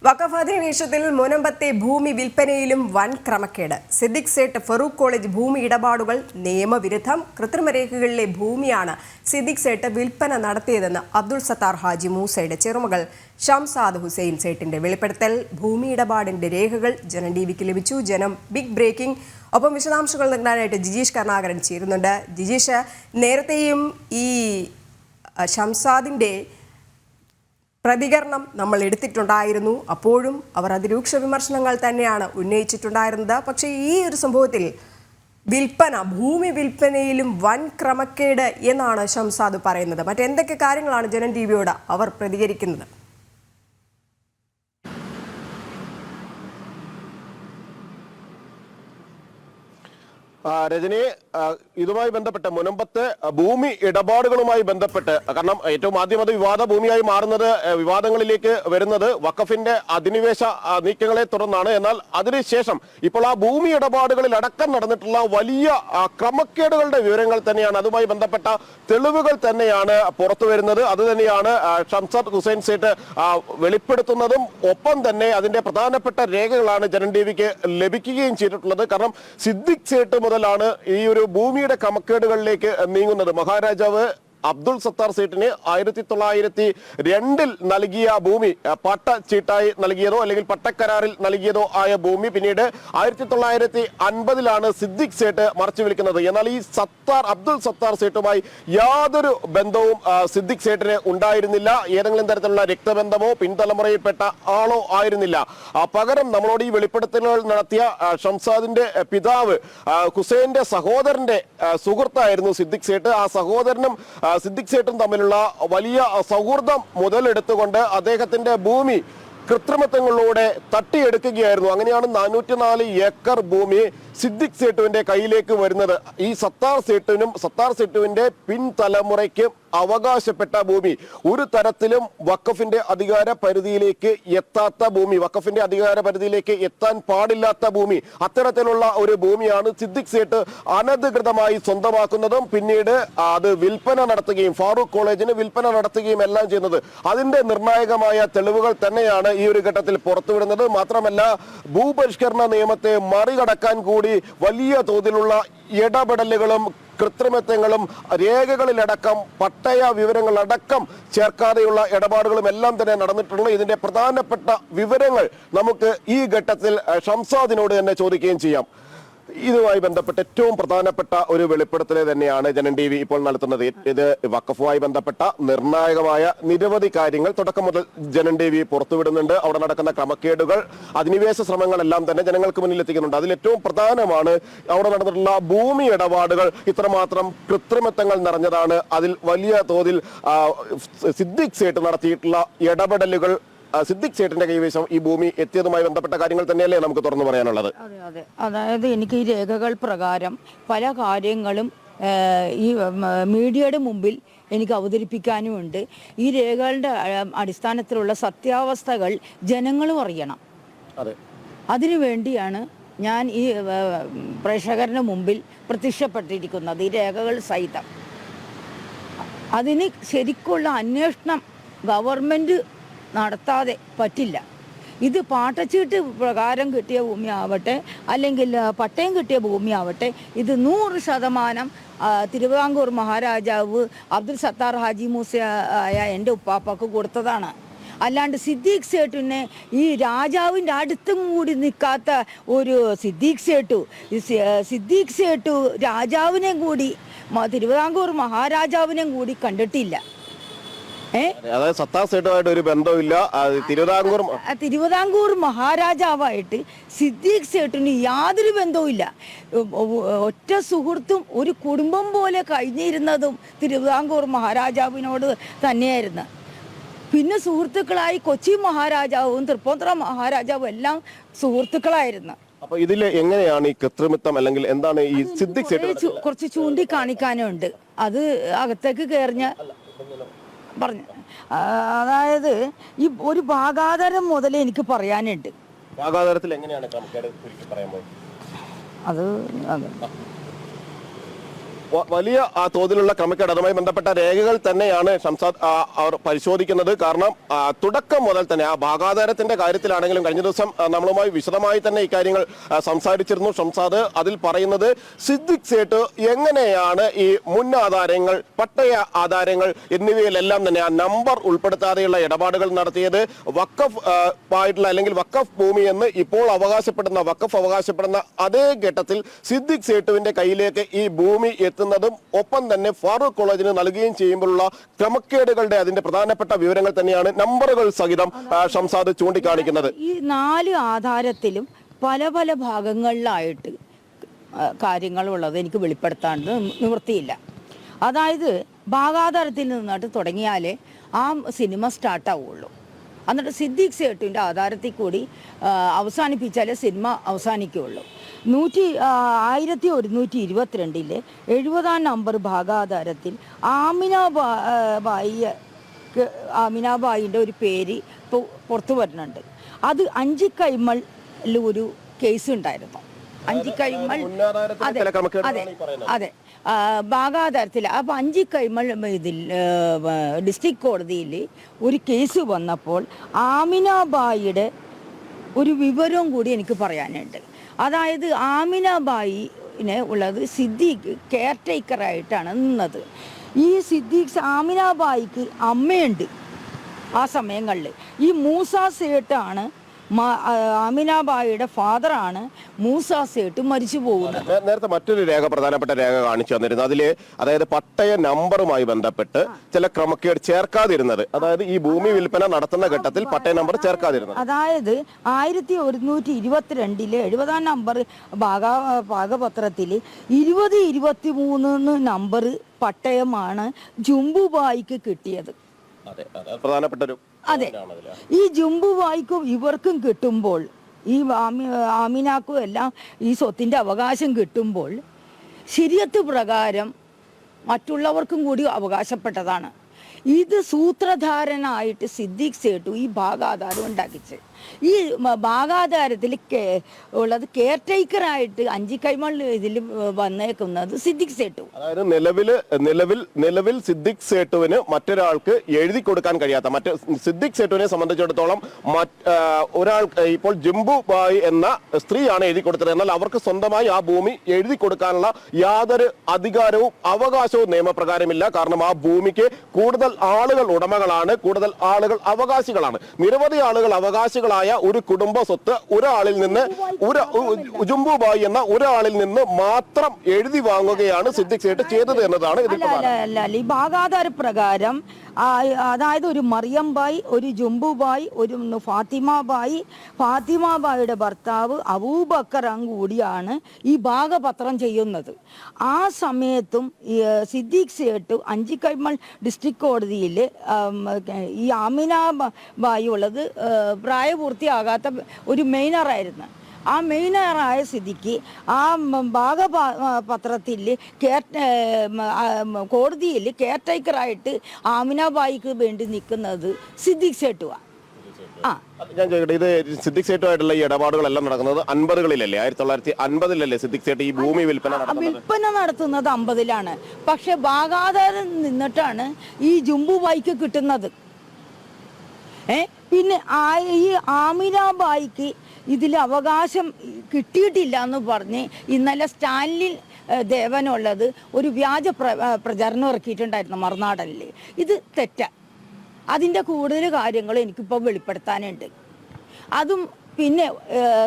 വഖഫ് അധിനിവേശത്തിൽ മുനമ്പത്തെ ഭൂമി വിൽപ്പനയിലും വൻ ക്രമക്കേട്. സിദ്ദിഖ് സേട്ട് ഫറൂഖ് കോളേജ് ഭൂമി ഇടപാടുകൾ നിയമവിരുദ്ധം. കൃത്രിമരേഖകളിലെ ഭൂമിയാണ് സിദ്ദിഖ് സേട്ട് വിൽപ്പന നടത്തിയതെന്ന് അബ്ദുൾ സത്താർ ഹാജി മൂസയുടെ ചെറുമകൾ ഷംസാദ് ഹുസൈൻ സേട്ടിന്റെ വെളിപ്പെടുത്തൽ. ഭൂമി ഇടപാടിന്റെ രേഖകൾ ജനം ടിവിക്ക് ലഭിച്ചു. ജനം ബിഗ് ബ്രേക്കിംഗ്. ഒപ്പം വിശദാംശങ്ങൾ നൽകാനായിട്ട് ജിജീഷ് കരുണാകരൻ ചേരുന്നുണ്ട്. ജിജീഷ്, നേരത്തെയും ഈ ഷംസാദിന്റെ പ്രതികരണം നമ്മൾ എടുത്തിട്ടുണ്ടായിരുന്നു. അപ്പോഴും അവർ അതിരൂക്ഷ വിമർശനങ്ങൾ തന്നെയാണ് ഉന്നയിച്ചിട്ടുണ്ടായിരുന്നത്. പക്ഷേ ഈ ഒരു സംഭവത്തിൽ ഭൂമി വിൽപ്പനയിലും വൻ ക്രമക്കേട് എന്നാണ് ഷംസാദ് പറയുന്നത്. മറ്റെന്തൊക്കെ കാര്യങ്ങളാണ് ജനം ടിവിയോട് അവർ പ്രതികരിക്കുന്നത്? രജനി, ഇതുമായി ബന്ധപ്പെട്ട് മുനമ്പത്തെ ഭൂമി ഇടപാടുകളുമായി ബന്ധപ്പെട്ട്, കാരണം ഏറ്റവും ആദ്യം അത് വിവാദ ഭൂമിയായി മാറുന്നത്, വിവാദങ്ങളിലേക്ക് വരുന്നത് വഖഫിന്റെ അധിനിവേശ നീക്കങ്ങളെ തുടർന്നാണ്. എന്നാൽ അതിനുശേഷം ഇപ്പോൾ ആ ഭൂമി ഇടപാടുകളിൽ അടക്കം നടന്നിട്ടുള്ള വലിയ ക്രമക്കേടുകളുടെ വിവരങ്ങൾ തന്നെയാണ്, അതുമായി ബന്ധപ്പെട്ട തെളിവുകൾ തന്നെയാണ് പുറത്തു വരുന്നത്. അത് തന്നെയാണ് ഷംസാദ് ഹുസൈൻ സേട്ട് വെളിപ്പെടുത്തുന്നതും. ഒപ്പം തന്നെ അതിന്റെ പ്രധാനപ്പെട്ട രേഖകളാണ് ജനം ടിവിക്ക് ലഭിക്കുകയും ചെയ്തിട്ടുള്ളത്. കാരണം സിദ്ദിഖ് സേട്ട് മുതലാണ് ഈ ഒരു ഭൂമിയുടെ ക്രമക്കേടുകളിലേക്ക് നീങ്ങുന്നത്. മഹാരാജാവ് അബ്ദുൾ സത്താർ സേട്ടിന് 1902 നൽകിയ ഭൂമി പട്ടച്ചീട്ടായി നൽകിയതോ അല്ലെങ്കിൽ പട്ടക്കരാറിൽ നൽകിയതോ ആയ ഭൂമി പിന്നീട് 1950 സിദ്ദിഖ് സേട്ട് മറച്ചു വിളിക്കുന്നത്. എന്നാൽ ഈ അബ്ദുൾ സത്താർ സേട്ടുമായി യാതൊരു ബന്ധവും സിദ്ദിഖ് സേട്ടിന് ഉണ്ടായിരുന്നില്ല. ഏതെങ്കിലും തരത്തിലുള്ള രക്തബന്ധമോ പിൻതലമുറയിൽപ്പെട്ട ആളോ ആയിരുന്നില്ല. പകരം നമ്മളോട് ഈ വെളിപ്പെടുത്തലുകൾ നടത്തിയ ഷംസാദിന്റെ പിതാവ് ഹുസൈന്റെ സഹോദരന്റെ സുഹൃത്തായിരുന്നു സിദ്ദിഖ് സേട്ട്. ആ സഹോദരനും സിദ്ദിഖ് സേട്ടും തമ്മിലുള്ള വലിയ സൗഹൃദം മുതലെടുത്തുകൊണ്ട് അദ്ദേഹത്തിന്റെ ഭൂമി കൃത്രിമത്വങ്ങളിലൂടെ തട്ടിയെടുക്കുകയായിരുന്നു. അങ്ങനെയാണ് 404 ഏക്കർ ഭൂമി സിദ്ദിഖ് സേട്ടുവിന്റെ കയ്യിലേക്ക് വരുന്നത്. ഈ സത്താർ സേട്ടുവിന്റെ പിൻതലമുറയ്ക്ക് അവകാശപ്പെട്ട ഭൂമി, ഒരു തരത്തിലും വഖഫിന്റെ അധികാര പരിധിയിലേക്ക് എത്താത്ത ഭൂമി, വഖഫിന്റെ അധികാര പരിധിയിലേക്ക് എത്താൻ പാടില്ലാത്ത ഭൂമി, അത്തരത്തിലുള്ള ഒരു ഭൂമിയാണ് സിദ്ദിഖ് സേട്ട് അനധികൃതമായി സ്വന്തമാക്കുന്നതും പിന്നീട് അത് വിൽപ്പന നടത്തുകയും ഫാറൂഖ് കോളേജിന് വിൽപ്പന നടത്തുകയും എല്ലാം ചെയ്യുന്നത്. അതിന്റെ നിർണായകമായ തെളിവുകൾ തന്നെയാണ് ഈ ഒരു ഘട്ടത്തിൽ പുറത്തുവിടുന്നത്. മാത്രമല്ല, ഭൂപരിഷ്കരണ നിയമത്തെ മറികടക്കാൻ കൂടി വലിയ തോതിലുള്ള ഇടപെടലുകളും കൃത്രിമത്വങ്ങളും രേഖകളിലടക്കം പട്ടയ വിവരങ്ങളടക്കം ചേർക്കാതെയുള്ള ഇടപാടുകളും എല്ലാം തന്നെ നടന്നിട്ടുള്ള ഇതിന്റെ പ്രധാനപ്പെട്ട വിവരങ്ങൾ നമുക്ക് ഈ ഘട്ടത്തിൽ ഷംസാദിനോട് തന്നെ ചോദിക്കുകയും ചെയ്യാം. ഇതുമായി ബന്ധപ്പെട്ട് ഏറ്റവും പ്രധാനപ്പെട്ട ഒരു വെളിപ്പെടുത്തൽ തന്നെയാണ് ജനം ടിവി ഇപ്പോൾ നടത്തുന്നത്. ഇത് വഖഫുമായി ബന്ധപ്പെട്ട നിർണായകമായ നിരവധി കാര്യങ്ങൾ തുടക്കം മുതൽ ജനം ടിവി പുറത്തുവിടുന്നുണ്ട്. അവിടെ നടക്കുന്ന ക്രമക്കേടുകൾ, അധിനിവേശ ശ്രമങ്ങളെല്ലാം തന്നെ ജനങ്ങൾക്ക് മുന്നിൽ എത്തിക്കുന്നുണ്ട്. അതിൽ ഏറ്റവും പ്രധാനമാണ് അവിടെ നടന്നിട്ടുള്ള ഭൂമി ഇടപാടുകൾ ഇത്രമാത്രം കൃത്രിമത്വങ്ങൾ നിറഞ്ഞതാണ്. അതിൽ വലിയ തോതിൽ സിദ്ദിഖ് സേട്ട് നടത്തിയിട്ടുള്ള ഇടപെടലുകൾ, സിദ്ദിഖ് സേട്ടിന്റെ കൈവശം ഈ ഭൂമി എത്തിയതുമായി ബന്ധപ്പെട്ട കാര്യങ്ങൾ തന്നെയല്ലേ നമുക്ക് തുറന്നു പറയാനുള്ളത്? അതെ. അതായത് എനിക്ക് ഈ രേഖകൾ പ്രകാരം പല കാര്യങ്ങളും ഈ മീഡിയയുടെ മുമ്പിൽ എനിക്ക് അവതരിപ്പിക്കാനുമുണ്ട്. ഈ രേഖകളുടെ അടിസ്ഥാനത്തിലുള്ള സത്യാവസ്ഥകൾ ജനങ്ങളും അറിയണം. അതിനു വേണ്ടിയാണ് ഞാൻ ഈ പ്രേക്ഷകരുടെ മുമ്പിൽ പ്രത്യക്ഷപ്പെട്ടിരിക്കുന്നത്, ഈ രേഖകൾ സഹിതം. അതിന് ശരിക്കുള്ള അന്വേഷണം ഗവൺമെൻറ് നടത്താതെ പറ്റില്ല. ഇത് പാട്ടച്ചീട്ട് പ്രകാരം കിട്ടിയ ഭൂമിയാവട്ടെ അല്ലെങ്കിൽ പട്ടയം കിട്ടിയ ഭൂമിയാവട്ടെ, ഇത് 100% തിരുവിതാംകൂർ മഹാരാജാവ് അബ്ദുൾ സത്താർ ഹാജി മൂസ ആയ എൻ്റെ ഉപ്പാപ്പക്ക് കൊടുത്തതാണ്. അല്ലാണ്ട് സിദ്ദിഖ് സേട്ടിനെ ഈ രാജാവിൻ്റെ അടുത്തും കൂടി നിൽക്കാത്ത ഒരു സിദ്ദിഖ് സേട്ടു രാജാവിനെ കൂടി, തിരുവിതാംകൂർ മഹാരാജാവിനെയും കൂടി കണ്ടിട്ടില്ല. അതായത് സത്താർ സേട്ടുമായിട്ട് ഒരു ബന്ധമില്ല. തിരുവിതാംകൂർ മഹാരാജാവായിട്ട് സിദ്ദിഖ് സേട്ടിന് യാതൊരു ബന്ധവുമില്ല. ഒറ്റ സുഹൃത്തും ഒരു കുടുംബം പോലെ കഴിഞ്ഞിരുന്നതും തിരുവിതാംകൂർ മഹാരാജാവിനോട് തന്നെയായിരുന്നു. പിന്നെ സുഹൃത്തുക്കളായി കൊച്ചി മഹാരാജാവും തൃപ്പൂണിത്തുറ മഹാരാജാവും എല്ലാം സുഹൃത്തുക്കളായിരുന്നു. അപ്പൊ ഇതിൽ എങ്ങനെയാണ് ഈ കൃത്രിമത്വം അല്ലെങ്കിൽ എന്താണ് ഈ സിദ്ദിഖ് സേട്ട്? കുറച്ച് ചൂണ്ടിക്കാണിക്കാനുണ്ട്. അത് അകത്തേക്ക് കയറിഞ്ഞ പറഞ്ഞു. അതായത് ഈ ഒരു ഭാഗാധാരം മുതൽ എനിക്ക് പറയാനുണ്ട്. ഭാഗാധാരത്തിൽ എങ്ങനെയാണ് അത് വലിയ തോതിലുള്ള ക്രമക്കേട് അതുമായി ബന്ധപ്പെട്ട രേഖകൾ തന്നെയാണ് ഷംസാദ് അവർ പരിശോധിക്കുന്നത്. കാരണം തുടക്കം മുതൽ തന്നെ ആ ഭാഗാധാരത്തിന്റെ കാര്യത്തിലാണെങ്കിലും കഴിഞ്ഞ ദിവസം നമ്മളുമായി വിശദമായി തന്നെ ഇക്കാര്യങ്ങൾ സംസാരിച്ചിരുന്നു ഷംസാദ്. അതിൽ പറയുന്നത് സിദ്ദിഖ് സേട്ട് എങ്ങനെയാണ് ഈ മുൻ ആധാരങ്ങൾ, പട്ടയ ആധാരങ്ങൾ എന്നിവയിലെല്ലാം തന്നെ ആ നമ്പർ ഉൾപ്പെടുത്താതെയുള്ള ഇടപാടുകൾ നടത്തിയത്. വഖഫ് ആയിട്ടുള്ള അല്ലെങ്കിൽ വഖഫ് ഭൂമി എന്ന് ഇപ്പോൾ വഖഫ് അവകാശപ്പെടുന്ന അതേ ഘട്ടത്തിൽ സിദ്ദിഖ് സേട്ടുവിന്റെ കയ്യിലേക്ക് ഈ ഭൂമി എത്തുന്നതും ഒപ്പം തന്നെ ഫാറൂഖ് കോളേജിന് നൽകുകയും ചെയ്യുമ്പോഴുള്ള ക്രമക്കേടുകളുടെ അതിന്റെ പ്രധാനപ്പെട്ട വിവരങ്ങൾ തന്നെയാണ് നമ്പറുകൾ സഹിതം ഷംസാദ് ചൂണ്ടിക്കാണിക്കുന്നത്. ഈ 4 ആധാരത്തിലും പല പല ഭാഗങ്ങളിലായിട്ട് കാര്യങ്ങളുള്ളത് എനിക്ക് വെളിപ്പെടുത്താണ്ട് നിവൃത്തിയില്ല. അതായത് ഭാഗാധാരത്തിൽ നിന്നിട്ട് തുടങ്ങിയാലേ ആ സിനിമ സ്റ്റാർട്ടാവുള്ളൂ. എന്നിട്ട് സിദ്ദിഖ് സേട്ടിൻ്റെ ആധാരത്തിൽ കൂടി അവസാനിപ്പിച്ചാലേ സിനിമ അവസാനിക്കുകയുള്ളൂ. 1122 70 നമ്പർ ഭാഗാധാരത്തിൽ ആമിനാബായിൻ്റെ ഒരു പേര് പുറത്തു വരുന്നുണ്ട്. അത് അഞ്ചിക്കൈമളിൽ ഒരു കേസ് ഉണ്ടായിരുന്നു. അഞ്ചിക്കൈമൾ അതെ ഭാഗാധാരത്തിൽ. അപ്പം അഞ്ചിക്കൈമൾ ഇതിൽ ഡിസ്ട്രിക്ട് കോടതിയിൽ ഒരു കേസ് വന്നപ്പോൾ ആമിനാബായിയുടെ ഒരു വിവരവും കൂടി എനിക്ക് പറയാനുണ്ട്. അതായത് ആമിനാബായിനെ ഉള്ളത് സിദ്ദീഖ് കെയർ ടേക്കറായിട്ടാണ് നിന്നത്. ഈ സിദ്ദീഖ് ആമിനാബായിക്ക് അമ്മയുണ്ട് ആ സമയങ്ങളിൽ. ഈ മൂസ സേട്ടാണ് ആമിനാബായിയുടെ ഫാദറാണ് മൂസ സേട്ട് മരിച്ചു പോകുന്നത്. നേരത്തെ മറ്റൊരു രേഖ, പ്രധാനപ്പെട്ട രേഖ കാണിച്ചു തന്നിരുന്നു. അതില് അതായത് പട്ടയ നമ്പറുമായി ബന്ധപ്പെട്ട് ചില ക്രമക്കേട് ചേർക്കാതിരുന്നത്, അതായത് ഈ ഭൂമി വിൽപ്പന നടത്തുന്ന ഘട്ടത്തിൽ പട്ടയ നമ്പർ ചേർക്കാതിരുന്നത്. അതായത് 1122 70 നമ്പർ ഭാഗപത്രത്തിൽ 2023 നമ്പർ പട്ടയമാണ് ജുംബുബായിക്ക് കിട്ടിയത്. പ്രധാനപ്പെട്ട ഒരു അതെ, ഈ ജുംബുബായിക്കും ഇവർക്കും കിട്ടുമ്പോൾ, ഈ ആമിനാക്കും എല്ലാം ഈ സ്വത്തിൻ്റെ അവകാശം കിട്ടുമ്പോൾ ശരീഅത്ത് പ്രകാരം മറ്റുള്ളവർക്കും കൂടി അവകാശപ്പെട്ടതാണ്. ഇത് സൂത്രധാരനായിട്ട് സിദ്ദിഖ് സേട്ടു ഈ ഭാഗാധാരം ഉണ്ടാക്കിച്ച്. ഈ ഭാഗാധാരത്തിൽ ഉള്ളത് കെയർ ടേക്കറായിട്ട് അഞ്ചിക്കൈമൾ ഇതിൽ വന്നേക്കുന്നത് സിദ്ദിഖ് സേട്ടു. അതായത് നിലവിൽ സിദ്ദിഖ് സേട്ടുവിന് മറ്റൊരാൾക്ക് എഴുതി കൊടുക്കാൻ കഴിയാത്ത, സിദ്ദിഖ് സേട്ടുവിനെ സംബന്ധിച്ചിടത്തോളം ഒരാൾ ഇപ്പോൾ ജംബുബായി എന്ന സ്ത്രീയാണ് എഴുതി കൊടുത്തത്. എന്നാൽ അവർക്ക് സ്വന്തമായി ആ ഭൂമി എഴുതി കൊടുക്കാനുള്ള യാതൊരു അധികാരവും അവകാശവും നിയമപ്രകാരമില്ല. കാരണം ആ ഭൂമിക്ക് കൂടുതൽ ആളുകൾ ഉടമകളാണ്, കൂടുതൽ ആളുകൾ അവകാശികളാണ്. നിരവധി ആളുകൾ അവകാശികളായ ഒരു കുടുംബ സ്വത്ത് ഒരാളിൽ നിന്ന്, ജുംബുബായി എന്ന ഒരാളിൽ നിന്ന് മാത്രം എഴുതി വാങ്ങുകയാണ് സിദ്ദിഖ് സേട്ട് ചെയ്തത് എന്നതാണ് ഇതിൽ പ്രധാനം. ഈ ഭാഗാധാര പ്രകാരം അതായത് ഒരു മറിയം ബായി, ഒരു ജുംബുബായി, ഒരു ഫാത്തിമാബായിയുടെ ഭർത്താവ് അബൂബക്കറും കൂടിയാണ് ഈ ഭാഗപത്രം ചെയ്യുന്നത്. ആ സമയത്തും സിദ്ദിഖ് സേട്ട് അഞ്ചിക്കൈമൾ ഡിസ്ട്രിക്ട് കോടതിയിൽ ഈ ആമിനാബായി ഉള്ളത് പ്രായപൂർത്തിയാകാത്ത ഒരു മെയിനറായിരുന്നു. ആ മെയിനറായ സ്ഥിതിക്ക് ആ ഭാഗപത്രത്തിൽ കോടതിയിൽ കെയർ ടേക്കറായിട്ട് ആമിനാബായിക്ക് വേണ്ടി നിൽക്കുന്നത് സിദ്ദിഖ് സേട്ടുവാണ്. ഞാൻ ചോദിക്കട്ടെ, ഇത് സിദ്ദിഖ് സേട്ടുമായിട്ടുള്ള ഈ ഇടപാടുകളെല്ലാം നടക്കുന്നത് 50-കളിലല്ലേ? 1950-ലല്ലേ സിദ്ദിഖ് സേട്ട് ഈ ഭൂമി വിൽപ്പന നടത്തുന്നത്? 50-ലാണ്. പക്ഷെ ഭാഗാധാരം നിന്നിട്ടാണ് ഈ ജുംബുബായിക്ക് കിട്ടുന്നത്. പിന്നെ ഈ ആമിനാബായിക്ക് ഇതിൽ അവകാശം കിട്ടിയിട്ടില്ല എന്ന് പറഞ്ഞ് ഇന്നലെ സ്റ്റാൻലിൻ ദേവനുള്ളത് ഒരു വ്യാജ പ്രചരണം ഇറക്കിയിട്ടുണ്ടായിരുന്നു മറുനാടനിൽ. ഇത് തെറ്റാ. അതിൻ്റെ കൂടുതൽ കാര്യങ്ങൾ എനിക്കിപ്പോൾ വെളിപ്പെടുത്താനുണ്ട്. അതും പിന്നെ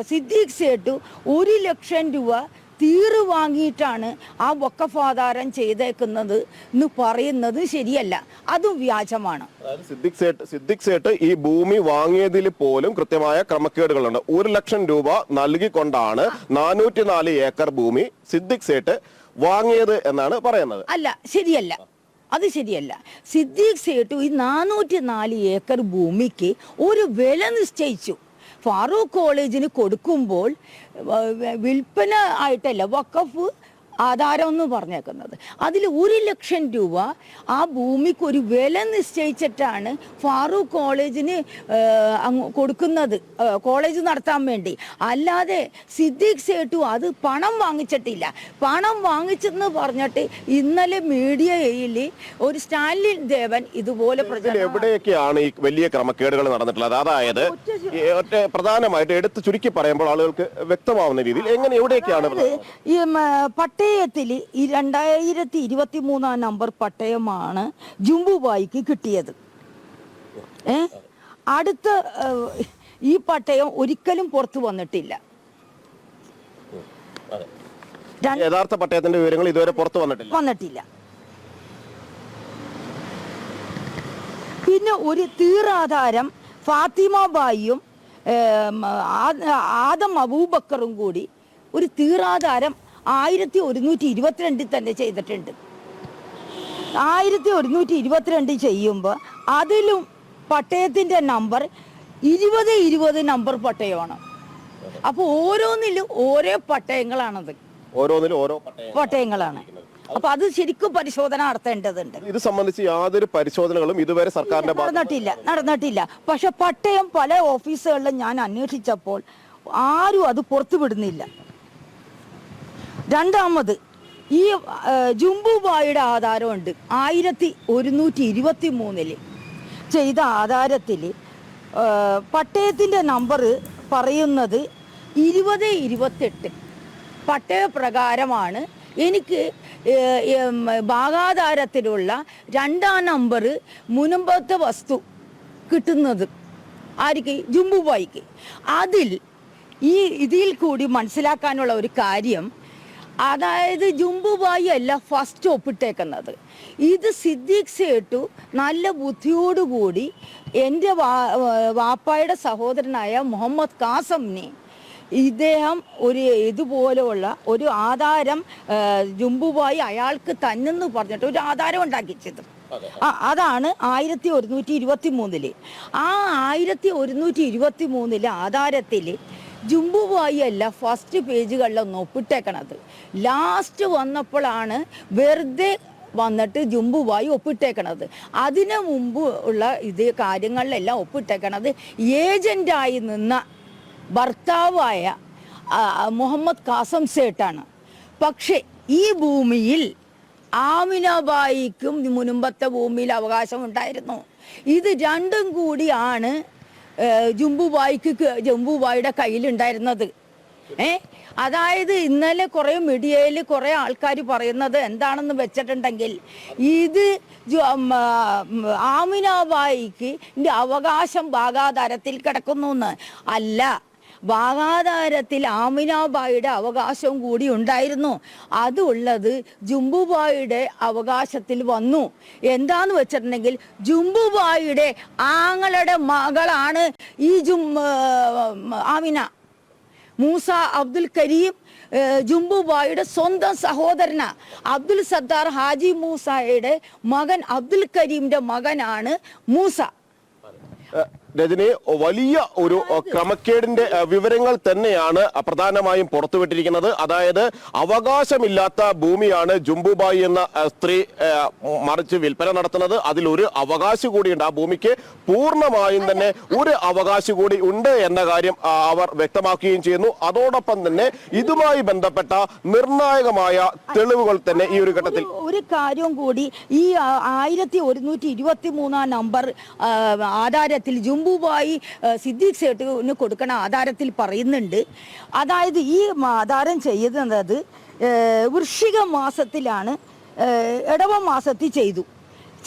സിദ്ദിഖ് സേട്ടു 1 ലക്ഷം രൂപ തീറ് വാങ്ങിയിട്ടാണ് ആ വഖഫ് ആധാരം ചെയ്തേക്കുന്നത് എന്ന് പറയുന്നത് ശരിയല്ല, അതും വ്യാജമാണ്. സിദ്ദിഖ് സേട്ട് ഈ ഭൂമി വാങ്ങിയതിൽ പോലും കൃത്യമായ ക്രമക്കേടുകളുണ്ട്. 1 ലക്ഷം രൂപ നൽകിക്കൊണ്ടാണ് 404 ഏക്കർ ഭൂമി സിദ്ദിഖ് സേട്ട് വാങ്ങിയത് എന്നാണ് പറയുന്നത്. അല്ല, ശരിയല്ല, അത് ശരിയല്ല. സിദ്ദിഖ് സേട്ടു ഈ 404 ഏക്കർ ഭൂമിക്ക് ഒരു വില നിശ്ചയിച്ചു. ഫാറൂഖ് കോളേജിന് കൊടുക്കുമ്പോൾ വിൽപ്പന ആയിട്ടല്ല, വഖഫ് ആധാരം എന്ന് പറഞ്ഞേക്കുന്നത്. അതിൽ 1,00,000 രൂപ ആ ഭൂമിക്ക് ഒരു വില നിശ്ചയിച്ചിട്ടാണ് ഫാറൂഖ് കോളേജിന് കൊടുക്കുന്നത്, കോളേജ് നടത്താൻ വേണ്ടി. അല്ലാതെ സിദ്ദീഖ് സേട്ടു അത് പണം വാങ്ങിച്ചിട്ടില്ല. പണം വാങ്ങിച്ചെന്ന് പറഞ്ഞിട്ട് ഇന്നലെ മീഡിയയിൽ ഒരു സ്റ്റാലിൻ ദേവൻ ഇതുപോലെ എവിടെയൊക്കെയാണ് ഈ വലിയ ക്രമക്കേടുകൾ നടന്നിട്ടുള്ളത്? അതായത് പ്രധാനമായിട്ട് എടുത്ത് ചുരുക്കി പറയുമ്പോൾ ആളുകൾക്ക് വ്യക്തമാവുന്ന രീതിയിൽ എങ്ങനെ എവിടെയൊക്കെയാണ്? ഈ പട്ടയത്തിൽ ഈ 2023 നമ്പർ പട്ടയമാണ് ജുംബുബായിക്ക് കിട്ടിയത്. അടുത്ത ഈ പട്ടയം ഒരിക്കലും പുറത്തു വന്നിട്ടില്ല. യഥാർത്ഥ പട്ടയത്തിന്റെ വിവരങ്ങൾ ഇതുവരെ പുറത്തു വന്നിട്ടില്ല. പിന്നെ ഒരു തീറാധാരം ഫാത്തിമ ബായിയും ആദം അബൂബക്കറും കൂടി ഒരു തീറാധാരം 1122 തന്നെ ചെയ്തിട്ടുണ്ട്. 1122 ചെയ്യുമ്പോൾ അതിലും പട്ടയത്തിന്റെ നമ്പർ 2020 നമ്പർ പട്ടയമാണ്. അപ്പോൾ ഓരോന്നിലും ഓരോ പട്ടയങ്ങളാണത്, ഓരോന്നിലും ഓരോ പട്ടയങ്ങളാണ്. അപ്പൊ അത് ശരിക്കും പരിശോധന നടത്തേണ്ടതുണ്ട്. ഇത് സംബന്ധിച്ച് യാതൊരു പരിശോധനകളും ഇതുവരെ സർക്കാരിന്റെ നടന്നിട്ടില്ല. പക്ഷെ പട്ടയം പല ഓഫീസുകളിലും ഞാൻ അന്വേഷിച്ചപ്പോൾ ആരും അത് പുറത്തുവിടുന്നില്ല. രണ്ടാമത് ഈ ജുംബുബായിയുടെ ആധാരമുണ്ട്. 1123 ചെയ്ത ആധാരത്തിൽ പട്ടയത്തിന്റെ നമ്പർ പറയുന്നത് 2028 പട്ടയപ്രകാരമാണ് എനിക്ക് ഭാഗാധാരത്തിലുള്ള 2ാം നമ്പർ മുൻപത്തെ വസ്തു കിട്ടുന്നത്. ആർക്ക്? ജുംബുബായിക്ക്. ഇതിൽ കൂടി മനസ്സിലാക്കാനുള്ള ഒരു കാര്യം, അതായത് ജുംബുബായി അല്ല ഫസ്റ്റ് ഒപ്പിട്ടേക്കുന്നത്. ഇത് സിദ്ദീഖ് സേട്ടു നല്ല ബുദ്ധിയോടുകൂടി എൻ്റെ വാപ്പായുടെ സഹോദരനായ മുഹമ്മദ് കാസമിനെ ഇദ്ദേഹം ഇതുപോലെയുള്ള ഒരു ആധാരം ജുംബുബായി അയാൾക്ക് തന്നെന്ന് പറഞ്ഞിട്ട് ഒരു ആധാരം ഉണ്ടാക്കിച്ചത്. അതാണ് 1123. ആ 1123 ആധാരത്തിൽ ജുംബുബായി അല്ല ഫസ്റ്റ് പേജുകളിലൊന്നും ഒപ്പിട്ടേക്കണത്. ലാസ്റ്റ് വന്നപ്പോഴാണ് വെറുതെ വന്നിട്ട് ജുംബുബായി ഒപ്പിട്ടേക്കണത്. അതിനു മുമ്പ് ഉള്ള കാര്യങ്ങളിലെല്ലാം ഒപ്പിട്ടേക്കണത് ഏജന്റായി നിന്ന ഭർത്താവായ മുഹമ്മദ് കാസം സേട്ടാണ്. പക്ഷെ ഈ ഭൂമിയിൽ ആമിനബായിക്കും മുൻപത്തെ ഭൂമിയിൽ അവകാശം ഉണ്ടായിരുന്നു. ഇത് രണ്ടും കൂടിയാണ് ജുംബുബായിയുടെ കയ്യിലുണ്ടായിരുന്നത്. അതായത് ഇന്നലെ കുറെ മീഡിയയിൽ കുറെ ആൾക്കാർ പറയുന്നത് എന്താണെന്ന് വെച്ചിട്ടുണ്ടെങ്കിൽ, ഇത് ആമിനബായിക്ക് അവകാശം ഭാഗാധാരത്തിൽ കിടക്കുന്നു എന്ന്. അല്ല, ഭാഗാധാരത്തിൽ ആമിനബായിയുടെ അവകാശം കൂടി ഉണ്ടായിരുന്നു. അതുള്ളത് ജുംബുബായിയുടെ അവകാശത്തിൽ വന്നു. എന്താന്ന് വെച്ചിട്ടുണ്ടെങ്കിൽ, ജുംബുബായിയുടെ ആങ്ങളുടെ മകളാണ് ഈ ആമിന. മൂസ അബ്ദുൽ കരീം ജുംബുബായിയുടെ സ്വന്തം സഹോദരന. അബ്ദുൽ സത്താർ ഹാജി മൂസയുടെ മകൻ അബ്ദുൽ കരീമിന്റെ മകനാണ് മൂസ. രജനി, വലിയ ഒരു ക്രമക്കേടിന്റെ വിവരങ്ങൾ തന്നെയാണ് പ്രധാനമായും പുറത്തുവിട്ടിരിക്കുന്നത്. അതായത് അവകാശമില്ലാത്ത ഭൂമിയാണ് ജുംബുബായി എന്ന സ്ത്രീ മറിച്ച് വിൽപ്പന നടത്തുന്നത്. അതിലൊരു അവകാശി കൂടിയുണ്ട്. ആ ഭൂമിക്ക് പൂർണ്ണമായും തന്നെ ഒരു അവകാശി കൂടി ഉണ്ട് എന്ന കാര്യം അവർ വ്യക്തമാക്കുകയും ചെയ്യുന്നു. അതോടൊപ്പം തന്നെ ഇതുമായി ബന്ധപ്പെട്ട നിർണായകമായ തെളിവുകൾ തന്നെ ഈ ഒരു ഘട്ടത്തിൽ ഒരു കാര്യം കൂടി, ഈ 1123 നമ്പർ ആധാരത്തിൽ ജുംബുബായി സിദ്ദീഖ് സേട്ടുവിന് കൊടുക്കണ ആധാരത്തിൽ പറയുന്നുണ്ട്. അതായത് ഈ ആധാരം ചെയ്യുന്നത് വൃശ്ചിക മാസത്തിലാണ്, ഇടവ മാസത്തിൽ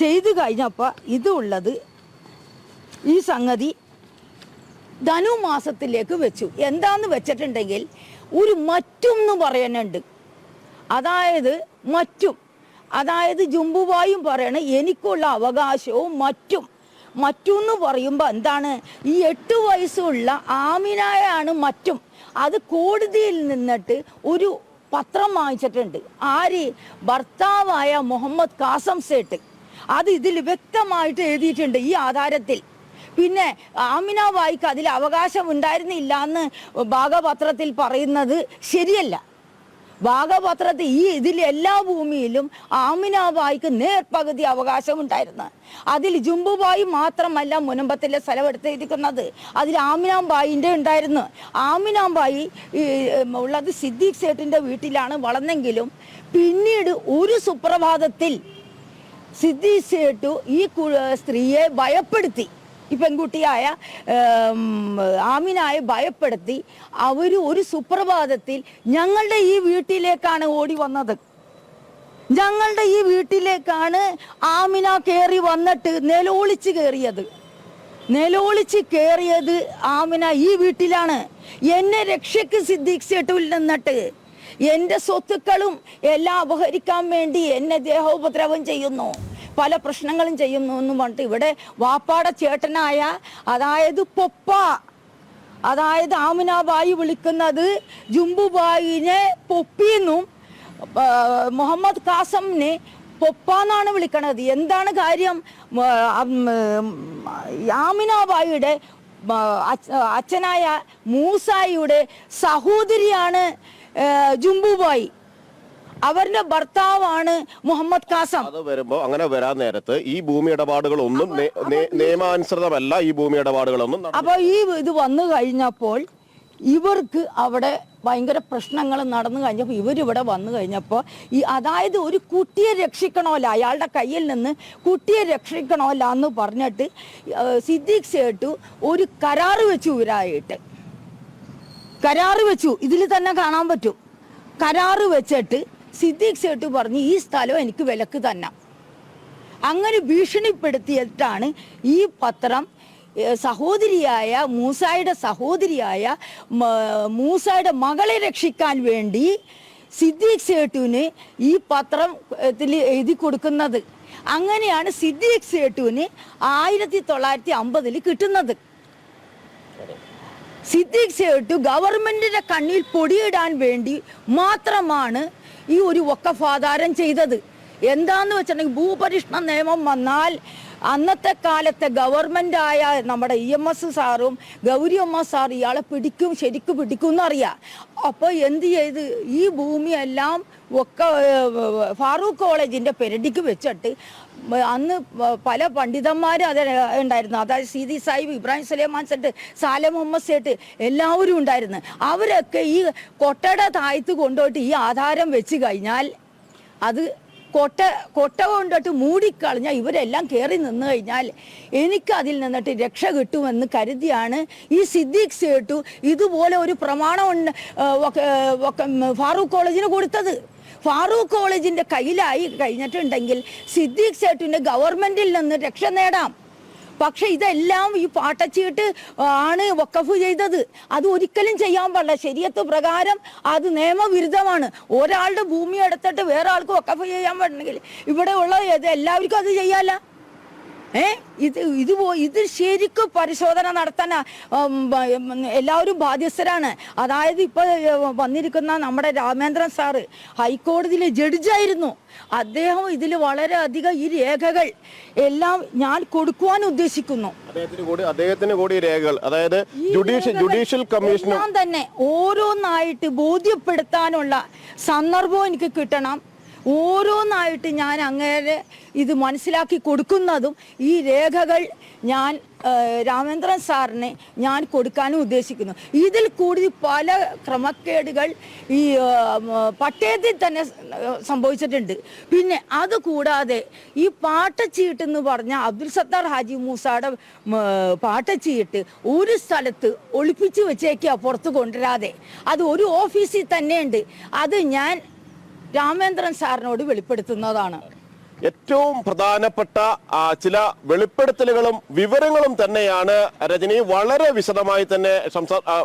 ചെയ്തു കഴിഞ്ഞപ്പോൾ ഇതുള്ളത് ഈ സംഗതി ധനു മാസത്തിലേക്ക് വെച്ചു. എന്താന്ന് വെച്ചിട്ടുണ്ടെങ്കിൽ ഒരു മറ്റും എന്ന് പറയുന്നുണ്ട്. അതായത് ജുംബുബായും പറയണ എനിക്കുള്ള അവകാശവും മറ്റെന്ന് പറയുമ്പോൾ എന്താണ്, ഈ 8 വയസ്സുള്ള ആമിനായാണ് മറ്റും. അത് കോടതിയിൽ നിന്നിട്ട് ഒരു പത്രം വാങ്ങിച്ചിട്ടുണ്ട്. ആര്? ഭർത്താവായ മുഹമ്മദ് കാസം സേട്ട്. അത് ഇതിൽ വ്യക്തമായിട്ട് എഴുതിയിട്ടുണ്ട് ഈ ആധാരത്തിൽ. പിന്നെ ആമിനബായിക്ക് അതിൽ അവകാശം ഉണ്ടായിരുന്നില്ല എന്ന് ഭാഗപത്രത്തിൽ പറയുന്നത് ശരിയല്ല. ഭാഗപത്രത്തിൽ ഇതിൽ എല്ലാ ഭൂമിയിലും ആമിനാബായിക്ക് നേർപകുതി അവകാശമുണ്ടായിരുന്നു. അതിൽ ജുംബുബായി മാത്രമല്ല മുനമ്പത്തിലെ സ്ഥലം എടുത്തിരിക്കുന്നത്, അതിൽ ആമിനാബായിൻ്റെ ഉണ്ടായിരുന്നു. ആമിനാബായി ഉള്ളത് സിദ്ദീഖ് സേട്ടിൻ്റെ വീട്ടിലാണ് വളർന്നെങ്കിലും പിന്നീട് ഒരു സുപ്രഭാതത്തിൽ സിദ്ദീഖ് സേട്ടു ഈ സ്ത്രീയെ ഭയപ്പെടുത്തി, ഈ പെൺകുട്ടിയായ ആമിനായെ ഭയപ്പെടുത്തി. അവർ ഒരു സുപ്രഭാതത്തിൽ ഞങ്ങളുടെ ഈ വീട്ടിലേക്കാണ് ഓടി വന്നത്. ഞങ്ങളുടെ ഈ വീട്ടിലേക്കാണ് ആമിന കയറി വന്നിട്ട് നിലവിളിച്ച് കയറിയത് ആമിന ഈ വീട്ടിലാണ്. എന്നെ രക്ഷയ്ക്ക് സിദ്ദീഖ് സേട്ടുവിൽ നിന്നിട്ട് എൻ്റെ സ്വത്തുക്കളും എല്ലാം അപഹരിക്കാൻ വേണ്ടി എന്നെ ദേഹോപദ്രവം ചെയ്യുന്നു, പല പ്രശ്നങ്ങളും ചെയ്യുന്നു എന്ന് പറഞ്ഞിട്ട് ഇവിടെ വാപ്പാട ചേട്ടനായ അതായത് ആമിനാബായി വിളിക്കുന്നത് ജുംബുബായിനെ പൊപ്പിയെന്നും മുഹമ്മദ് കാസമിനെ പൊപ്പാന്നാണ് വിളിക്കണത്. എന്താണ് കാര്യം? ആമിനാബായിയുടെ അച്ഛനായ മൂസായിയുടെ സഹോദരിയാണ് ജുംബുബായി, അവരുടെ ഭർത്താവാണ് മുഹമ്മദ് കാസം. അത് വരുമ്പോ അങ്ങനെ വരാൻ നേരത്ത് ഈ ഭൂമി ഇടപാടുകളൊന്നും നിയമാനുസൃതമല്ല. ഈ ഭൂമി ഇടപാടുകളൊന്നും അപ്പൊ ഇത് വന്നു കഴിഞ്ഞപ്പോൾ ഇവർക്ക് അവിടെ ഭയങ്കര പ്രശ്നങ്ങൾ നടന്നു കഴിഞ്ഞപ്പോൾ ഇവരിവിടെ വന്നു കഴിഞ്ഞപ്പോൾ അതായത് ഒരു കുട്ടിയെ രക്ഷിക്കണമല്ല, അയാളുടെ കയ്യിൽ നിന്ന് കുട്ടിയെ രക്ഷിക്കണമല്ല എന്ന് പറഞ്ഞിട്ട് സിദ്ദീഖ് സേട്ടു ഒരു കരാറ് വെച്ചു. ഇവരായിട്ട് കരാറ് വെച്ചു, ഇതിൽ തന്നെ കാണാൻ പറ്റും. കരാറ് വെച്ചിട്ട് സിദ്ദീഖ് സേട്ടു പറഞ്ഞു ഈ സ്ഥലം എനിക്ക് വിലക്ക് തന്നെ. അങ്ങനെ ഭീഷണിപ്പെടുത്തിയിട്ടാണ് ഈ പത്രം സഹോദരിയായ മൂസായുടെ മകളെ രക്ഷിക്കാൻ വേണ്ടി സിദ്ദീഖ് സേട്ടുവിന് ഈ പത്രത്തിൽ എഴുതി കൊടുക്കുന്നത്. അങ്ങനെയാണ് സിദ്ദീഖ് സേട്ടുവിന് 1950 കിട്ടുന്നത്. സിദ്ദീഖ് സേട്ടു ഗവൺമെന്റിന്റെ കണ്ണിൽ പൊടിയിടാൻ വേണ്ടി മാത്രമാണ് ഈ ഒരു വഖഫ് ആധാരം ചെയ്തത്. എന്താന്ന് വെച്ചിട്ടുണ്ടെങ്കിൽ ഭൂപരിഷ്കരണ നിയമം വന്നാൽ അന്നത്തെ കാലത്തെ ഗവൺമെന്റായ നമ്മുടെ EMS സാറും ഗൗരിയമ്മ സാർ ഇയാളെ ശരിക്കും പിടിക്കും എന്നറിയാം. അപ്പോൾ എന്ത് ചെയ്ത് ഈ ഭൂമിയെല്ലാം ഒക്കെ ഫാറൂഖ് കോളേജിന്റെ പെരടിക്ക് വെച്ചിട്ട് അന്ന് പല പണ്ഡിതന്മാരും അത് ഉണ്ടായിരുന്നു. അതായത് സീതി സാഹിബ്, ഇബ്രാഹിം സുലൈമാൻ സേട്ട്, സാലെ മുഹമ്മദ് സേട്ട് എല്ലാവരും ഉണ്ടായിരുന്നു. അവരൊക്കെ ഈ കൊട്ടയുടെ താഴത്ത് കൊണ്ടുപോയിട്ട് ഈ ആധാരം വെച്ച് കഴിഞ്ഞാൽ അത് കൊട്ട കൊണ്ടിട്ട് മൂടിക്കളഞ്ഞാൽ ഇവരെല്ലാം കയറി നിന്ന് കഴിഞ്ഞാൽ എനിക്ക് അതിൽ നിന്നിട്ട് രക്ഷ കിട്ടുമെന്ന് കരുതിയാണ് ഈ സിദ്ദീഖ് സേട്ടു ഇതുപോലെ ഒരു പ്രമാണം ഫാറൂഖ് കോളേജിന് കൊടുത്തത്. ഫാറൂഖ് കോളേജിന്റെ കയ്യിലായി കഴിഞ്ഞിട്ടുണ്ടെങ്കിൽ സിദ്ദീഖ് സേട്ടുവിന്റെ ഗവൺമെന്റിൽ നിന്ന് രക്ഷ നേടാം. പക്ഷെ ഇതെല്ലാം ഈ പാട്ടച്ചീട്ട് ആണ് വഖഫ് ചെയ്തത്. അത് ഒരിക്കലും ചെയ്യാൻ പാടില്ല. ശരീഅത്ത് പ്രകാരം അത് നിയമവിരുദ്ധമാണ്. ഒരാളുടെ ഭൂമി എടുത്തിട്ട് വേറെ ആൾക്ക് വഖഫ് ചെയ്യാൻ പറ്റണമെങ്കിൽ ഇവിടെ ഉള്ള എല്ലാവർക്കും അത് ചെയ്യാല്ല. ഇത് ശരിക്കും പരിശോധന നടത്താൻ എല്ലാവരും ബാധ്യസ്ഥരാണ്. അതായത് ഇപ്പൊ വന്നിരിക്കുന്ന നമ്മുടെ രാമേന്ദ്രൻ സാറ് ഹൈക്കോടതിയിലെ ജഡ്ജായിരുന്നു. അദ്ദേഹം ഇതിൽ വളരെയധികം ഈ രേഖകൾ എല്ലാം ഞാൻ കൊടുക്കുവാൻ ഉദ്ദേശിക്കുന്നു. അദ്ദേഹത്തിന് കൂടി രേഖകൾ, അതായത് ജുഡീഷ്യൽ കമ്മീഷൻ തന്നെ ഓരോന്നായിട്ട് ബോധ്യപ്പെടുത്താനുള്ള സന്ദർഭം എനിക്ക് കിട്ടണം. ഓരോന്നായിട്ട് ഞാൻ അങ്ങനെ ഇത് മനസ്സിലാക്കി കൊടുക്കുന്നതും ഈ രേഖകൾ ഞാൻ രാമേന്ദ്രൻ സാറിന് ഞാൻ കൊടുക്കാനും ഉദ്ദേശിക്കുന്നു. ഇതിൽ കൂടി പല ക്രമക്കേടുകൾ ഈ പട്ടയത്തിൽ തന്നെ സംഭവിച്ചിട്ടുണ്ട്. പിന്നെ അതുകൂടാതെ ഈ പാട്ടച്ചീട്ട് എന്ന് പറഞ്ഞ അബ്ദുൽ സത്താർ ഹാജി മൂസയുടെ പാട്ടച്ചീട്ട് ഒരു സ്ഥലത്ത് ഒളിപ്പിച്ച് വെച്ചേക്കുക, പുറത്ത് കൊണ്ടുവരാതെ. അത് ഒരു ഓഫീസിൽ തന്നെയുണ്ട്. അത് ഞാൻ രാമേന്ദ്രൻ സാറിനോട് വെളിപ്പെടുത്തുന്നതാണ്. ഏറ്റവും പ്രധാനപ്പെട്ട ചില വെളിപ്പെടുത്തലുകളും വിവരങ്ങളും തന്നെയാണ് രജനി വളരെ വിശദമായി തന്നെ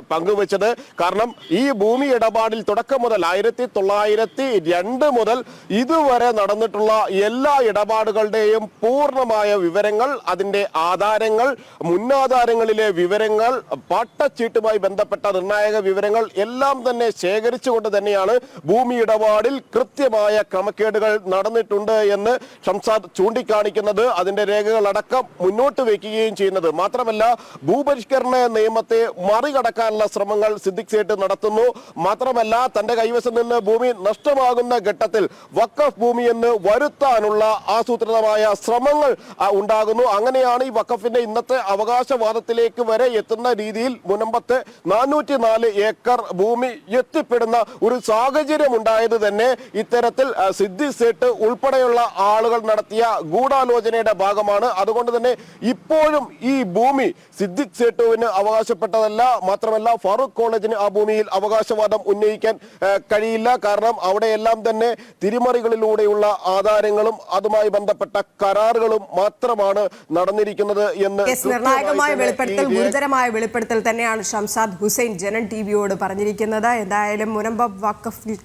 പങ്കുവച്ചത്. കാരണം ഈ ഭൂമി ഇടപാടിൽ തുടക്കം മുതൽ 1902 മുതൽ ഇതുവരെ നടന്നിട്ടുള്ള എല്ലാ ഇടപാടുകളുടെയും പൂർണ്ണമായ വിവരങ്ങൾ, അതിന്റെ ആധാരങ്ങൾ, മുന്നാധാരങ്ങളിലെ വിവരങ്ങൾ, പാട്ടച്ചീട്ടുമായി ബന്ധപ്പെട്ട നിർണായക വിവരങ്ങൾ എല്ലാം തന്നെ ശേഖരിച്ചുകൊണ്ട് തന്നെയാണ് ഭൂമി ഇടപാടിൽ കൃത്യമായ ക്രമക്കേടുകൾ നടന്നിട്ടുണ്ട് എന്ന് ഷംസാദ് ചൂണ്ടിക്കാണിക്കുന്നത്, അതിന്റെ രേഖകളടക്കം മുന്നോട്ട് വയ്ക്കുകയും ചെയ്യുന്നത്. മാത്രമല്ല, ഭൂപരിഷ്കരണ നിയമത്തെ മറികടക്കാനുള്ള ശ്രമങ്ങൾ സിദ്ദിഖ് സേട്ട് നടത്തുന്നു. മാത്രമല്ല, തന്റെ കൈവശം നിന്ന് ഭൂമി നഷ്ടമാകുന്ന ഘട്ടത്തിൽ വഖഫ് ഭൂമി എന്ന് വരുത്താനുള്ള ആസൂത്രിതമായ ശ്രമങ്ങൾ ഉണ്ടാകുന്നു. അങ്ങനെയാണ് ഈ വഖഫിന്റെ ഇന്നത്തെ അവകാശവാദത്തിലേക്ക് വരെ എത്തുന്ന രീതിയിൽ മുനമ്പത്ത് 404 ഏക്കർ ഭൂമി എത്തിപ്പെടുന്ന ഒരു സാഹചര്യം ഉണ്ടായത് തന്നെ ഇത്തരത്തിൽ സിദ്ദിഖ് സേട്ട് ഉൾപ്പെടെയുള്ള ആളുകൾ നടത്തിയ ഗൂഢാലോചനയുടെ ഭാഗമാണ്. അതുകൊണ്ട് തന്നെ ഇപ്പോഴും ഈ ഭൂമി സിദ്ദിഖ് സേട്ടുവിന് അവകാശപ്പെട്ടതല്ല. മാത്രമല്ല, ഫാറൂഖ് കോളേജിന് ആ ഭൂമിയിൽ അവകാശവാദം ഉന്നയിക്കാൻ കഴിയില്ല. കാരണം അവിടെയെല്ലാം തന്നെ തിരിമറികളിലൂടെയുള്ള ആധാരങ്ങളും അതുമായി ബന്ധപ്പെട്ട കരാറുകളും മാത്രമാണ് നടന്നിരിക്കുന്നത് എന്ന് നിർണായകമായ വെളിപ്പെടുത്തൽ, ഗുരുതരമായ വെളിപ്പെടുത്തൽ തന്നെയാണ് ഷംസാദ് ഹുസൈൻ ജനൻ ടിവിയോട് പറഞ്ഞിരിക്കുന്നത്. എന്തായാലും മുനമ്പം വഖഫ്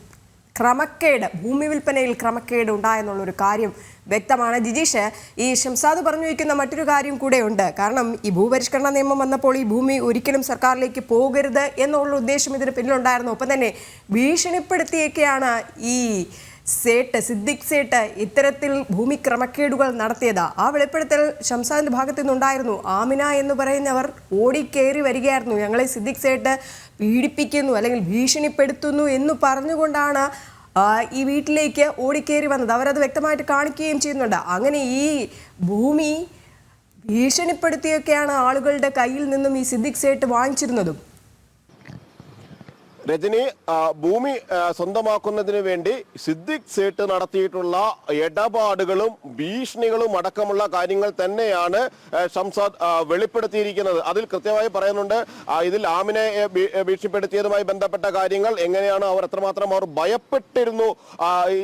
ക്രമക്കേട്, ഭൂമി വിൽപ്പനയിൽ ക്രമക്കേട് ഉണ്ടായെന്നുള്ളൊരു കാര്യം വ്യക്തമാണ്. ജിജീഷ്, ഈ ഷംസാദ് പറഞ്ഞു വയ്ക്കുന്ന മറ്റൊരു കാര്യം കൂടെ ഉണ്ട്. കാരണം ഈ ഭൂപരിഷ്കരണ നിയമം വന്നപ്പോൾ ഈ ഭൂമി ഒരിക്കലും സർക്കാരിലേക്ക് പോകരുത് എന്നുള്ള ഉദ്ദേശം ഇതിന് പിന്നിലുണ്ടായിരുന്നു. ഒപ്പം തന്നെ ഭീഷണിപ്പെടുത്തിയൊക്കെയാണ് ഈ സിദ്ദിഖ് സേട്ട് ഇത്തരത്തിൽ ഭൂമി ക്രമക്കേടുകൾ നടത്തിയത്. ആ വെളിപ്പെടുത്തൽ ഷംസാദിന്റെ ഭാഗത്തു നിന്നുണ്ടായിരുന്നു. ആമിന എന്ന് പറയുന്നവർ ഓടിക്കേറി വരികയായിരുന്നു. ഞങ്ങളെ സിദ്ദിഖ് സേട്ട് പീഡിപ്പിക്കുന്നു അല്ലെങ്കിൽ ഭീഷണിപ്പെടുത്തുന്നു എന്ന് പറഞ്ഞുകൊണ്ടാണ് ഈ വീട്ടിലേക്ക് ഓടിക്കേറി വന്നത്. അവരത് വ്യക്തമായിട്ട് കാണിക്കുകയും ചെയ്യുന്നുണ്ട്. അങ്ങനെ ഈ ഭൂമി ഭീഷണിപ്പെടുത്തിയൊക്കെയാണ് ആളുകളുടെ കയ്യിൽ നിന്നും ഈ സിദ്ദിഖ് സേട്ട് വാങ്ങിച്ചിരുന്നതും. രജനി, ഭൂമി സ്വന്തമാക്കുന്നതിന് വേണ്ടി സിദ്ദിഖ് സേട്ട് നടത്തിയിട്ടുള്ള ഇടപാടുകളും ഭീഷണികളും അടക്കമുള്ള കാര്യങ്ങൾ തന്നെയാണ് ഷംസാദ് വെളിപ്പെടുത്തിയിരിക്കുന്നത്. അതിൽ കൃത്യമായി പറയുന്നുണ്ട്, ഇതിൽ ആമിനെ ഭീഷണിപ്പെടുത്തിയതുമായി ബന്ധപ്പെട്ട കാര്യങ്ങൾ, എങ്ങനെയാണ് അവർ എത്രമാത്രം അവർ ഭയപ്പെട്ടിരുന്നു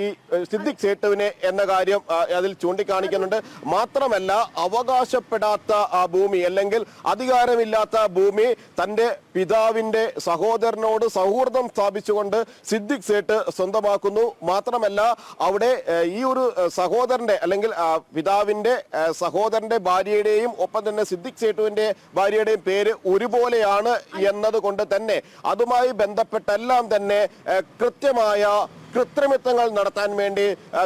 ഈ സിദ്ദിഖ് സേട്ടുവിനെ എന്ന കാര്യം അതിൽ ചൂണ്ടിക്കാണിക്കുന്നുണ്ട്. മാത്രമല്ല, അവകാശപ്പെടാത്ത ഭൂമി അല്ലെങ്കിൽ അധികാരമില്ലാത്ത ഭൂമി തന്റെ പിതാവിന്റെ സഹോദരനോട് സൗഹൃദം സ്ഥാപിച്ചുകൊണ്ട് സിദ്ദിഖ് സേട്ട് സ്വന്തമാക്കുന്നു. മാത്രമല്ല, അവിടെ ഈ ഒരു സഹോദരന്റെ അല്ലെങ്കിൽ പിതാവിന്റെ സഹോദരന്റെ ഭാര്യയുടെയും ഒപ്പം തന്നെ സിദ്ദിഖ് സേട്ടുവിന്റെ ഭാര്യയുടെയും പേര് ഒരുപോലെയാണ് എന്നതുകൊണ്ട് തന്നെ അതുമായി ബന്ധപ്പെട്ടെല്ലാം തന്നെ കൃത്യമായ കൃത്രിമത്വങ്ങൾ നടത്താൻ വേണ്ടി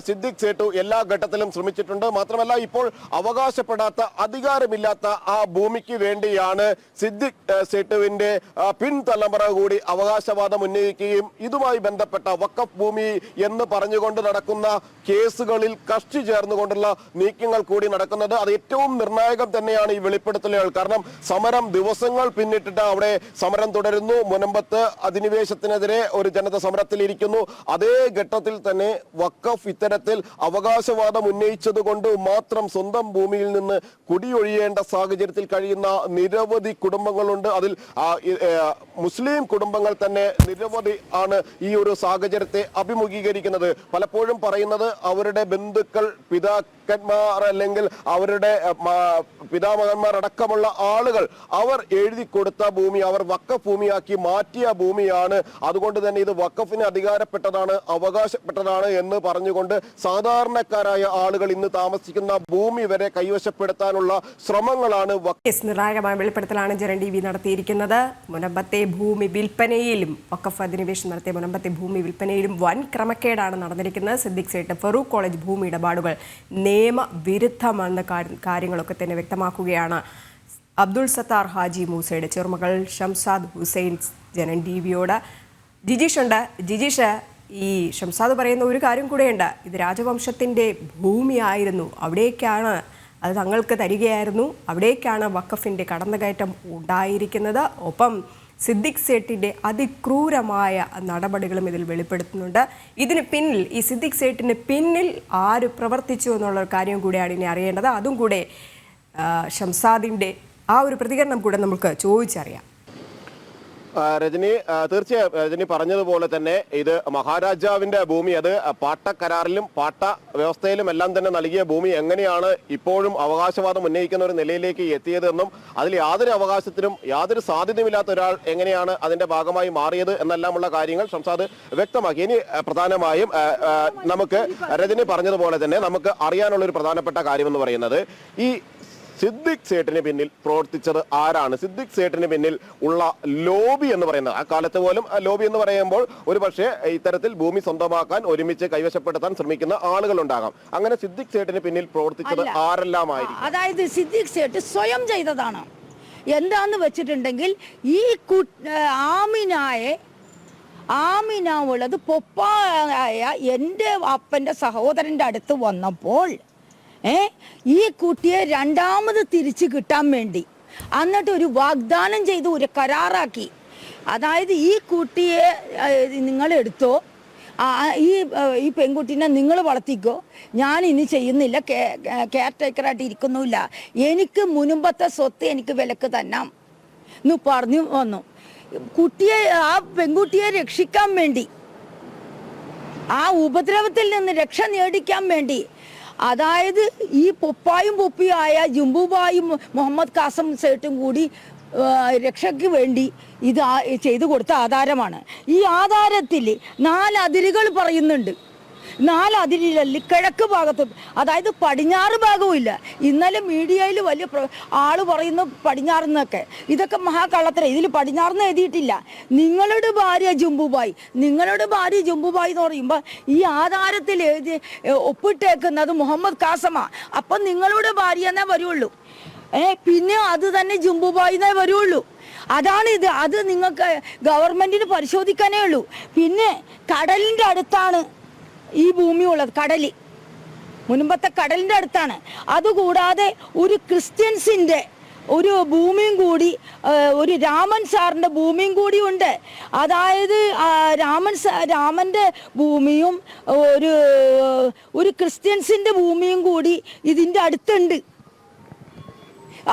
സിദ്ദിഖ് സേട്ടു എല്ലാ ഘട്ടത്തിലും ശ്രമിച്ചിട്ടുണ്ട്. മാത്രമല്ല, ഇപ്പോൾ അവകാശപ്പെടാത്ത അധികാരമില്ലാത്ത ആ ഭൂമിക്ക് വേണ്ടിയാണ് സിദ്ദിഖ് സേട്ടുവിന്റെ പിൻതലമുറ കൂടി അവകാശവാദം ഉന്നയിക്കുകയും ഇതുമായി ബന്ധപ്പെട്ട വഖഫ് ഭൂമി എന്ന് പറഞ്ഞുകൊണ്ട് നടക്കുന്ന കേസുകളിൽ കക്ഷി ചേർന്നുകൊണ്ടുള്ള നീക്കങ്ങൾ കൂടി നടക്കുന്നത്. അത് ഏറ്റവും നിർണായകം തന്നെയാണ് ഈ വെളിപ്പെടുത്തലുകൾ. കാരണം സമരം ദിവസങ്ങൾ പിന്നിട്ടിട്ട് അവിടെ സമരം തുടരുന്നു. മുനമ്പത്ത് അധിനിവേശത്തിനെതിരെ ഒരു ജനത സമരത്തിലിരിക്കുന്നു. അതേ ഘട്ടത്തിൽ തന്നെ വഖഫ് ഇത്തരത്തിൽ അവകാശവാദം ഉന്നയിച്ചത് കൊണ്ട് മാത്രം സ്വന്തം ഭൂമിയിൽ നിന്ന് കുടിയൊഴിയേണ്ട സാഹചര്യത്തിൽ കഴിയുന്ന നിരവധി കുടുംബങ്ങളുണ്ട്. അതിൽ മുസ്ലിം കുടുംബങ്ങൾ തന്നെ നിരവധി ആണ് ഈ ഒരു സാഹചര്യത്തെ അഭിമുഖീകരിക്കുന്നത്. പലപ്പോഴും പറയുന്നത് അവരുടെ ബന്ധുക്കൾ, പിതാക്കന്മാർ അല്ലെങ്കിൽ അവരുടെ പിതാമഹന്മാർ അടക്കമുള്ള ആളുകൾ അവർ എഴുതി കൊടുത്ത ഭൂമി അവർ വഖഫ് ഭൂമിയാക്കി മാറ്റിയ ഭൂമിയാണ്. അതുകൊണ്ട് തന്നെ ഇത് വഖഫിന് അധികാരപ്പെട്ടതാണ്, അവകാശപ്പെട്ടതാണ് എന്ന് പറഞ്ഞുകൊണ്ട് സാധാരണക്കാരായ ആളുകൾ ഇന്ന് താമസിക്കുന്ന ഭൂമി വരെ കൈവശപ്പെടുത്താനുള്ള ശ്രമങ്ങളാണ്. നിർണായകമായ വെളിപ്പെടുത്തലാണ് ജനൻ ടിവി നടത്തിയിരിക്കുന്നത്. മുനമ്പത്തെ ഭൂമി വിൽപ്പനയിലും വഖഫ് അധിനിവേശം നടത്തിയ മുനമ്പത്തെ ഭൂമി വിൽപ്പനയിലും വൻ ക്രമക്കേടാണ് നടന്നിരിക്കുന്നത്. സിദ്ദിഖ് സേട്ട് ഫറൂഖ് കോളേജ് ഭൂമി ഇടപാടുകൾ നിയമവിരുദ്ധമെന്ന കാര്യങ്ങളൊക്കെ തന്നെ വ്യക്തമാക്കുകയാണ് അബ്ദുൾ സത്താർ ഹാജി മൂസയുടെ ചെറുമകൾ ഷംസാദ് ഹുസൈൻ ജനൻ ടിവിയോട്. ജിജീഷ് ഉണ്ട്. ജിജീഷ്, ഈ ഷംസാദ് പറയുന്ന ഒരു കാര്യം കൂടെയുണ്ട്. ഇത് രാജവംശത്തിൻ്റെ ഭൂമിയായിരുന്നു, അവിടേക്കാണ് അത് തങ്ങൾക്ക് തരികയായിരുന്നു, അവിടേക്കാണ് വഖഫിൻ്റെ കടന്നുകയറ്റം ഉണ്ടായിരിക്കുന്നത്. ഒപ്പം സിദ്ദിഖ് സേട്ടിൻ്റെ അതിക്രൂരമായ നടപടികളും ഇതിൽ വെളിപ്പെടുത്തുന്നുണ്ട്. ഇതിന് പിന്നിൽ, ഈ സിദ്ദിഖ് സേട്ടിന് പിന്നിൽ ആര് പ്രവർത്തിച്ചു എന്നുള്ള കാര്യം കൂടെയാണ് ഇനി അറിയേണ്ടത്. അതും കൂടെ ഷംസാദിൻ്റെ ആ ഒരു പ്രതികരണം കൂടെ നമുക്ക് ചോദിച്ചറിയാം. രജനി, തീർച്ചയായും രജനി പറഞ്ഞതുപോലെ തന്നെ ഇത് മഹാരാജാവിന്റെ ഭൂമി, അത് പാട്ടക്കരാറിലും പാട്ട വ്യവസ്ഥയിലും എല്ലാം തന്നെ നൽകിയ ഭൂമി എങ്ങനെയാണ് ഇപ്പോഴും അവകാശവാദം ഉന്നയിക്കുന്ന ഒരു നിലയിലേക്ക് എത്തിയതെന്നും അതിൽ യാതൊരു അവകാശത്തിനും യാതൊരു സാധ്യതയുമില്ലാത്ത ഒരാൾ എങ്ങനെയാണ് അതിന്റെ ഭാഗമായി മാറിയത് എന്നെല്ലാമുള്ള കാര്യങ്ങൾ ഷംസാദ് വ്യക്തമാക്കി. ഇനി പ്രധാനമായും നമുക്ക് രജനി പറഞ്ഞതുപോലെ തന്നെ നമുക്ക് അറിയാനുള്ള ഒരു പ്രധാനപ്പെട്ട കാര്യം എന്ന് പറയുന്നത്, ഈ സിദ്ദിഖ് സേട്ടിന് പിന്നിൽ പ്രവർത്തിച്ചത് ആരാണ്? സിദ്ദിഖ് സേട്ടിന് പിന്നിൽ ഉള്ള ലോബി എന്ന് പറയുന്നത്, ആ കാലത്ത് പോലും ലോബി എന്ന് പറയുമ്പോൾ ഒരു പക്ഷേ ഇത്തരത്തിൽ ഭൂമി സ്വന്തമാക്കാൻ ഒരുമിച്ച് കൈവശപ്പെടുത്താൻ ശ്രമിക്കുന്ന ആളുകൾ ഉണ്ടാകാം. അങ്ങനെ സിദ്ദിഖ് സേട്ടിന് പിന്നിൽ പ്രവർത്തിച്ചത് ആരെല്ലാമായിരിക്കും? അതായത് സിദ്ദിഖ് സേട്ട് സ്വയം ചെയ്തതാണ്. എന്താന്ന് വെച്ചിട്ടുണ്ടെങ്കിൽ ഈ ആമിന ഉള്ളത് പൊപ്പായ എൻ്റെ അപ്പൻ്റെ സഹോദരൻ്റെ അടുത്ത് വന്നപ്പോൾ ഈ കുട്ടിയെ രണ്ടാമത് തിരിച്ചു കിട്ടാൻ വേണ്ടി എന്നിട്ട് ഒരു വാഗ്ദാനം ചെയ്ത് ഒരു കരാറാക്കി. അതായത് ഈ കുട്ടിയെ നിങ്ങൾ എടുത്തോ, ഈ പെൺകുട്ടീനെ നിങ്ങൾ വളർത്തിക്കോ, ഞാൻ ഇനി ചെയ്യുന്നില്ല, കെയർ ടേക്കറായിട്ട് ഇരിക്കുന്നില്ല, എനിക്ക് മുൻപത്തെ സ്വത്ത് എനിക്ക് വിലക്ക് തന്നാം എന്ന് പറഞ്ഞു വന്നു. ആ പെൺകുട്ടിയെ രക്ഷിക്കാൻ വേണ്ടി, ആ ഉപദ്രവത്തിൽ നിന്ന് രക്ഷ നേടിക്കാൻ വേണ്ടി, അതായത് ഈ പൊപ്പിയായ ജുംബുബായും മുഹമ്മദ് കാസം സേട്ടും കൂടി രക്ഷയ്ക്ക് വേണ്ടി ഇത് ചെയ്തു കൊടുത്ത ആധാരമാണ്. ഈ ആധാരത്തിൽ 4 അതിരുകൾ പറയുന്നുണ്ട്. 4 അതിരിലല്ല കിഴക്ക് ഭാഗത്ത്, അതായത് പടിഞ്ഞാറ് ഭാഗവും ഇല്ല. ഇന്നലെ മീഡിയയിൽ വലിയ ആള് പറയുന്നു പടിഞ്ഞാറെന്നൊക്കെ. ഇതൊക്കെ മഹാകള്ളത്തരം. ഇതിൽ പടിഞ്ഞാറെന്ന് എഴുതിയിട്ടില്ല. നിങ്ങളുടെ ഭാര്യ ജുംബുബായി എന്ന് പറയുമ്പോൾ ഈ ആധാരത്തിൽ എഴുതി ഒപ്പിട്ടേക്കുന്നത് മുഹമ്മദ് കാസമ. അപ്പം നിങ്ങളുടെ ഭാര്യ എന്നേ വരുള്ളൂ. പിന്നെ അത് തന്നെ ജുംബുബായി എന്നേ വരുള്ളൂ. അതാണ് ഇത്. അത് നിങ്ങൾക്ക് ഗവൺമെന്റിന് പരിശോധിക്കാനേ ഉള്ളൂ. പിന്നെ കടലിൻ്റെ അടുത്താണ് ഈ ഭൂമി ഉള്ളത്. മുൻപത്തെ കടലിൻ്റെ അടുത്താണ്. അതുകൂടാതെ ഒരു ക്രിസ്ത്യൻസിൻ്റെ ഒരു ഭൂമിയും കൂടി, ഒരു രാമൻ സാറിൻ്റെ ഭൂമിയും കൂടി ഉണ്ട്. അതായത് രാമൻ്റെ ഭൂമിയും ഒരു ക്രിസ്ത്യൻസിൻ്റെ ഭൂമിയും കൂടി ഇതിൻ്റെ അടുത്തുണ്ട്.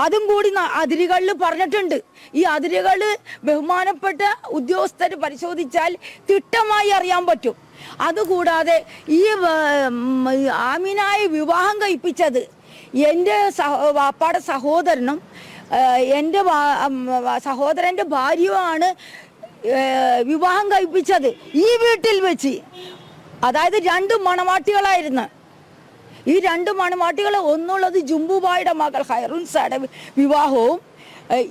അതും കൂടി അതിരുകളിൽ പറഞ്ഞിട്ടുണ്ട്. ഈ അതിരുകൾ ബഹുമാനപ്പെട്ട ഉദ്യോഗസ്ഥർ പരിശോധിച്ചാൽ തിട്ടമായി അറിയാൻ പറ്റും. അതുകൂടാതെ ഈ ആമിനായെ വിവാഹം കഴിപ്പിച്ചത് എൻ്റെ വാപ്പാടെ സഹോദരനും എൻ്റെ സഹോദരൻ്റെ ഭാര്യയുമാണ് വിവാഹം കഴിപ്പിച്ചത് ഈ വീട്ടിൽ വെച്ച്. അതായത് 2 മണവാട്ടികളായിരുന്നു. ഈ 2 മണവാട്ടികൾ, ഒന്നുള്ളത് ജുംബുബായുടെ മകൾ ഹൈറുൻസയുടെ വിവാഹവും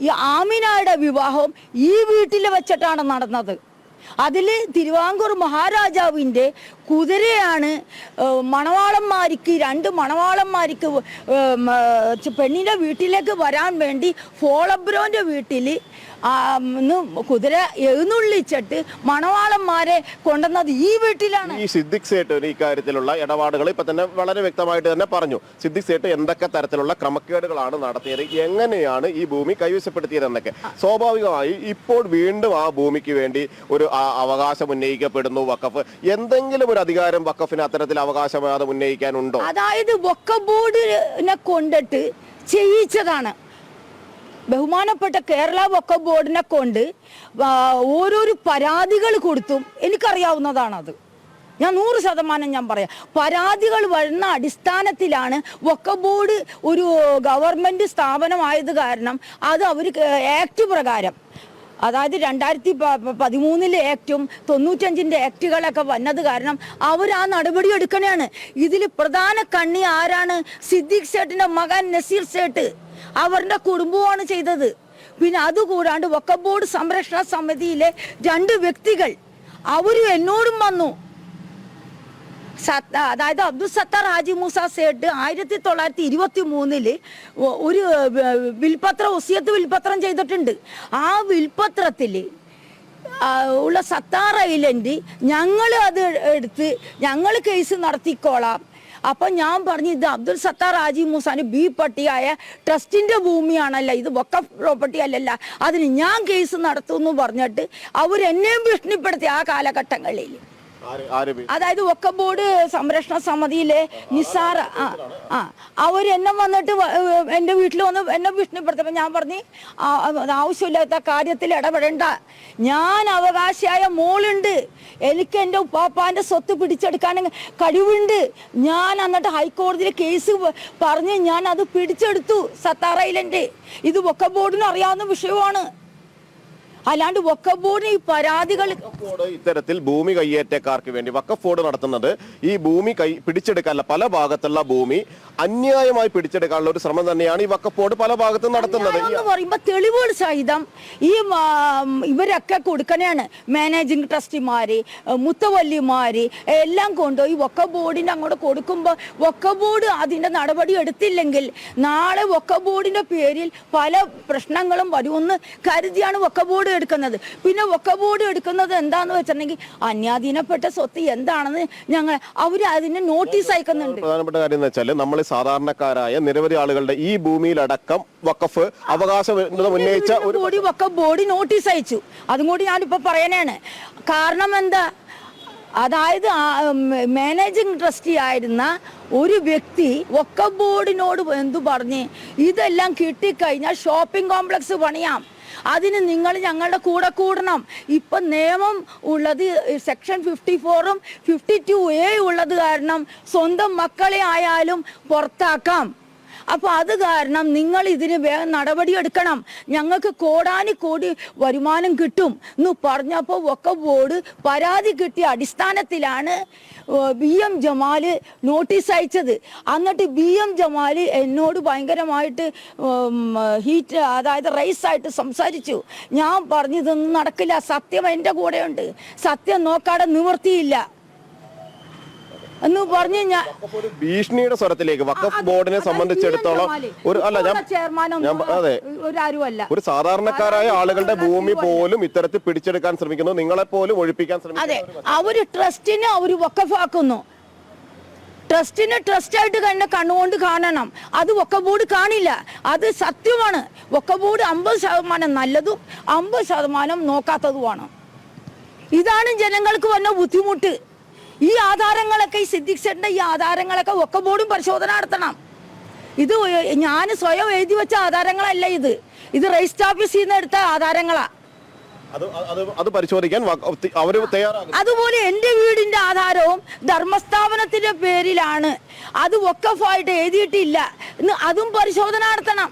ഈ ആമിനയുടെ വിവാഹവും ഈ വീട്ടിൽ വെച്ചിട്ടാണ് നടന്നത്. അതിൽ തിരുവാങ്കൂർ മഹാരാജാവിൻ്റെ കുതിരയാണ് മണവാളന്മാർക്ക് 2 മണവാളന്മാർക്ക് പെണ്ണിൻ്റെ വീട്ടിലേക്ക് വരാൻ വേണ്ടി ഫോളബ്രോൻ്റെ വീട്ടിൽ കുതിര എഴുന്നള്ളിച്ചിട്ട് മണവാളന്മാരെ കൊണ്ടുവന്നത് ഈ വീട്ടിലാണ്. ഈ സിദ്ദിഖ് സേട്ട് ഈ കാര്യത്തിലുള്ള ഇടപാടുകൾ ഇപ്പൊ തന്നെ വളരെ വ്യക്തമായിട്ട് തന്നെ പറഞ്ഞു. സിദ്ദിഖ് സേട്ട് എന്തൊക്കെ തരത്തിലുള്ള ക്രമക്കേടുകളാണ് നടത്തിയത്, എങ്ങനെയാണ് ഈ ഭൂമി കൈവശപ്പെടുത്തിയത് എന്നൊക്കെ. സ്വാഭാവികമായി ഇപ്പോൾ വീണ്ടും ആ ഭൂമിക്ക് വേണ്ടി ഒരു അവകാശം ഉന്നയിക്കപ്പെടുന്നു. വഖഫ് എന്തെങ്കിലും ഒരു അധികാരം വഖഫിന് അത്തരത്തിൽ അവകാശവാദം ഉന്നയിക്കാനുണ്ടോ? അതായത് വഖഫ് ബോർഡിനെ കൊണ്ടിട്ട് ചെയ്യിച്ചതാണ്. ബഹുമാനപ്പെട്ട കേരള വഖഫ് ബോർഡിനെ കൊണ്ട് ഓരോരോ പരാതികൾ കൊടുത്തും എനിക്കറിയാവുന്നതാണത്. ഞാൻ 100% ഞാൻ പറയാം. പരാതികൾ വരുന്ന അടിസ്ഥാനത്തിലാണ് വഖഫ് ബോർഡ് ഒരു ഗവൺമെൻറ് സ്ഥാപനമായത് കാരണം അത് അവർ ആക്ട് പ്രകാരം, അതായത് 2013 ആക്ടും 95 ആക്ടുകളൊക്കെ വന്നത് കാരണം അവർ ആ നടപടി എടുക്കണേണ്. ഇതിൽ പ്രധാന കണ്ണി ആരാണ്? സിദ്ദിഖ് സേട്ടിൻ്റെ മകൻ നസീർ സേട്ട്, അവരുടെ കുടുംബമാണ് ചെയ്തത്. പിന്നെ അതുകൂടാണ്ട് വഖഫ് ബോർഡ് സംരക്ഷണ സമിതിയിലെ 2 വ്യക്തികൾ അവരും എന്നോടും വന്നു. അതായത് അബ്ദുൽ സത്താർ ഹാജി മൂസ സേട്ട് 1923 ഒരു വസിയത്ത് വിൽപത്രം ചെയ്തിട്ടുണ്ട്. ആ വിൽപത്രത്തിൽ ഉള്ള സത്താർ ഐലൻഡ് ഞങ്ങൾ അത് എടുത്ത് ഞങ്ങൾ കേസ് നടത്തിക്കോളാം. അപ്പം ഞാൻ പറഞ്ഞു, ഇത് അബ്ദുൽ സത്താർ ഹാജി മൂസാന് ബി പട്ടിയായ ട്രസ്റ്റിൻ്റെ ഭൂമിയാണല്ല, ഇത് വഖഫ് പ്രോപ്പർട്ടി അല്ലല്ല, അതിന് ഞാൻ കേസ് നടത്തുമെന്ന് പറഞ്ഞിട്ട് അവരെന്നെയും ഭീഷണിപ്പെടുത്തി ആ കാലഘട്ടങ്ങളിൽ. അതായത് വഖഫ് ബോർഡ് സംരക്ഷണ സമിതിയിലെ നിസാർ അവരെന്നെ വന്നിട്ട് എൻ്റെ വീട്ടിൽ വന്ന് എന്നെ ഭീഷണിപ്പെടുത്തപ്പോൾ ഞാൻ പറഞ്ഞു ആവശ്യമില്ലാത്ത കാര്യത്തിൽ ഇടപെടേണ്ട, ഞാൻ അവകാശിയായ മോളുണ്ട്, എനിക്ക് എൻ്റെ ഉപ്പാപ്പാൻ്റെ സ്വത്ത് പിടിച്ചെടുക്കാൻ കഴിവുണ്ട്. ഞാൻ എന്നിട്ട് ഹൈക്കോടതിയിൽ കേസ് പറഞ്ഞ് ഞാൻ അത് പിടിച്ചെടുത്തു. സത്താർ ഐലൻഡ് ഇത് വഖഫ് ബോർഡിന് അറിയാവുന്ന വിഷയമാണ്. അല്ലാണ്ട് വഖഫ് ബോർഡിന് ഈ പരാതികൾ ഇത്തരത്തിൽ ഭൂമി കയ്യേറ്റക്കാർക്ക് വേണ്ടി വഖഫ് ബോർഡ് നടത്തുന്നത് ഈ ഭൂമി പിടിച്ചെടുക്കാനുള്ള പല ഭാഗത്തുള്ള ഭൂമി അന്യായമായി പിടിച്ചെടുക്കാനുള്ള ഒരു ശ്രമം തന്നെയാണ് ഈ വഖഫ് ബോർഡ് പല ഭാഗത്തും നടത്തുന്നത്. എന്ന് പറയുമ്പോ തെളിവുകൾ സഹിതം ഈ ഇവരൊക്കെ കൊടുക്കണേണ്. മാനേജിംഗ് ട്രസ്റ്റിമാര്, മുത്തവല്ലിമാര് എല്ലാം കൊണ്ടുപോയി വഖഫ് ബോർഡിന്റെ അങ്ങോട്ട് കൊടുക്കുമ്പോൾ വഖഫ് ബോർഡ് അതിന്റെ നടപടി എടുത്തില്ലെങ്കിൽ നാളെ വഖഫ് ബോർഡിന്റെ പേരിൽ പല പ്രശ്നങ്ങളും വരുമെന്ന് കരുതിയാണ് വഖഫ് ബോർഡ് എടുക്കുന്നത്. പിന്നെ വഖഫ് ബോർഡ് എടുക്കുന്നത് എന്താന്ന് വെച്ചിട്ടുണ്ടെങ്കിൽ അന്യാധീനപ്പെട്ട സ്വത്ത് എന്താണെന്ന് അവര് അതിന് നോട്ടീസ് അയക്കുന്നുണ്ട്. പ്രധാനപ്പെട്ട കാര്യം എന്ന് വെച്ചാൽ നമ്മൾ സാധാരണക്കാരായ നിരവധി ആളുകളുടെ ഈ ഭൂമിയിലടക്കം വഖഫ് അവകാശം ഉന്നയിച്ച ഒരു വഖഫ് ബോർഡ് നോട്ടീസ് അയച്ചു. അതും കൂടി ഞാനിപ്പോ പറയാനാണ്. കാരണം എന്താ, അതായത് മാനേജിംഗ് ട്രസ്റ്റി ആയിരുന്ന ഒരു വ്യക്തി വഖഫ് ബോർഡിനോട് എന്തു പറഞ്ഞ് ഇതെല്ലാം കിട്ടിക്കഴിഞ്ഞാൽ ഷോപ്പിംഗ് കോംപ്ലക്സ് പണിയാം, അതിന് നിങ്ങൾ ഞങ്ങളുടെ കൂടെ കൂടണം. ഇപ്പൊ നിയമം ഉള്ളത് സെക്ഷൻ 54-ഉം 52A ഉള്ളത് കാരണം സ്വന്തം മക്കളെ ആയാലും പുറത്താക്കാം. അപ്പൊ അത് കാരണം നിങ്ങൾ ഇതിന് വേഗം നടപടി എടുക്കണം, ഞങ്ങൾക്ക് കോടാനുകോടി വരുമാനം കിട്ടും എന്ന് പറഞ്ഞപ്പോൾ വഖഫ് ബോർഡ് പരാതി കിട്ടിയ അടിസ്ഥാനത്തിലാണ് BM ജമാല് നോട്ടീസ് അയച്ചത്. എന്നിട്ട് BM ജമാല് എന്നോട് ഭയങ്കരമായിട്ട് ഹീറ്റ്, അതായത് റൈസ് ആയിട്ട് സംസാരിച്ചു. ഞാൻ പറഞ്ഞു ഇതൊന്നും നടക്കില്ല, സത്യം എൻ്റെ കൂടെയുണ്ട്, സത്യം നോക്കാതെ നിവർത്തിയില്ല എന്ന് പറഞ്ഞ് ഞാൻ ഭീഷണിയുടെ സ്വരത്തിലേക്ക് വഖഫ് ബോർഡിനെ സംബന്ധിച്ചിടത്തോളം ഒരു സാധാരണക്കാരായ ആളുകളുടെ ഭൂമി പോലും ഇത്തരത്തിൽ പിടിച്ചെടുക്കാൻ ശ്രമിക്കുന്നു, നിങ്ങളെ പോലും ഒഴിപ്പിക്കാൻ ശ്രമിക്കുന്നു. അതെ, അവര് ട്രസ്റ്റിനെ അവര് വഖഫാക്കുന്നു. ട്രസ്റ്റിനെ ട്രസ്റ്റായിട്ട് തന്നെ കണ്ണുകൊണ്ട് കാണണം. അത് വഖഫ് ബോർഡ് കാണില്ല, അത് സത്യമാണ്. വഖഫ് ബോർഡ് 50% നല്ലതും 50% നോക്കാത്തതുമാണ്. ഇതാണ് ജനങ്ങൾക്ക് വന്ന ബുദ്ധിമുട്ട്. ഈ ആധാരങ്ങളൊക്കെ, ഈ സിദ്ദിഖ് സേട്ടിന്റെ ഈ ആധാരങ്ങളൊക്കെ വഖഫ് ബോർഡും പരിശോധന നടത്തണം. ഇത് ഞാൻ സ്വയം എഴുതി വെച്ച ആധാരങ്ങളല്ല, ഇത് രജിസ്റ്റർ ഓഫീസിൽ നിന്ന് എടുത്ത ആധാരങ്ങളാ. അത് പരിശോധിക്കാൻ അവര് തയ്യാറാകും. അതുപോലെ എന്റെ വീടിന്റെ ആധാരവും ധർമ്മസ്ഥാപനത്തിന്റെ പേരിലാണ്, അത് വഖഫായിട്ട് എഴുതിയിട്ടില്ല, അതും പരിശോധന നടത്തണം.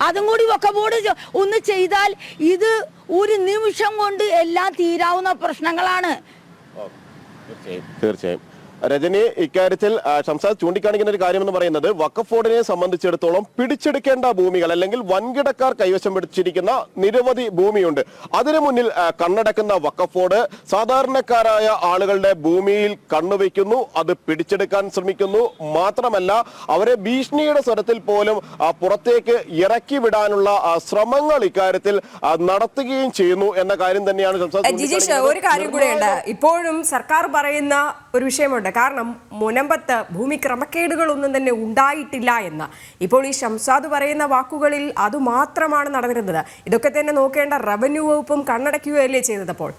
അതും കൂടി വഖഫ് ബോർഡ് ഒന്ന് ചെയ്താൽ ഇത് ഒരു നിമിഷം കൊണ്ട് എല്ലാം തീരാവുന്ന പ്രശ്നങ്ങളാണ്. തീർച്ചയായും രജനി, ഇക്കാര്യത്തിൽ ഷംസാദ് ചൂണ്ടിക്കാണിക്കുന്ന ഒരു കാര്യം എന്ന് പറയുന്നത് വഖഫ് ബോർഡിനെ സംബന്ധിച്ചിടത്തോളം പിടിച്ചെടുക്കേണ്ട ഭൂമികൾ അല്ലെങ്കിൽ വൻകിടക്കാർ കൈവശം പിടിച്ചിരിക്കുന്ന നിരവധി ഭൂമിയുണ്ട്. അതിനു മുന്നിൽ കണ്ണടക്കുന്ന വഖഫ് ബോർഡ് സാധാരണക്കാരായ ആളുകളുടെ ഭൂമിയിൽ കണ്ണുവെക്കുന്നു, അത് പിടിച്ചെടുക്കാൻ ശ്രമിക്കുന്നു. മാത്രമല്ല അവരെ ഭീഷണിയുടെ സ്വരത്തിൽ പോലും പുറത്തേക്ക് ഇറക്കി വിടാനുള്ള ശ്രമങ്ങൾ ഇക്കാര്യത്തിൽ നടത്തുകയും ചെയ്യുന്നു എന്ന കാര്യം തന്നെയാണ് ജിജീഷ്. ഒരു കാര്യം കൂടെയുണ്ട്, ഇപ്പോഴും സർക്കാർ പറയുന്ന ഒരു വിഷയമുണ്ട്. കാരണം മുനമ്പത്ത് ഭൂമി ക്രമക്കേടുകളൊന്നും തന്നെ ഉണ്ടായിട്ടില്ല എന്ന്. ഇപ്പോൾ ഈ ഷംസാദ് പറയുന്ന വാക്കുകളിൽ അതുമാത്രമാണ് നടന്നിരുന്നത്. ഇതൊക്കെ തന്നെ നോക്കേണ്ട റവന്യൂ വകുപ്പും കണ്ണടയ്ക്കുകയല്ലേ ചെയ്തത്. അപ്പോൾ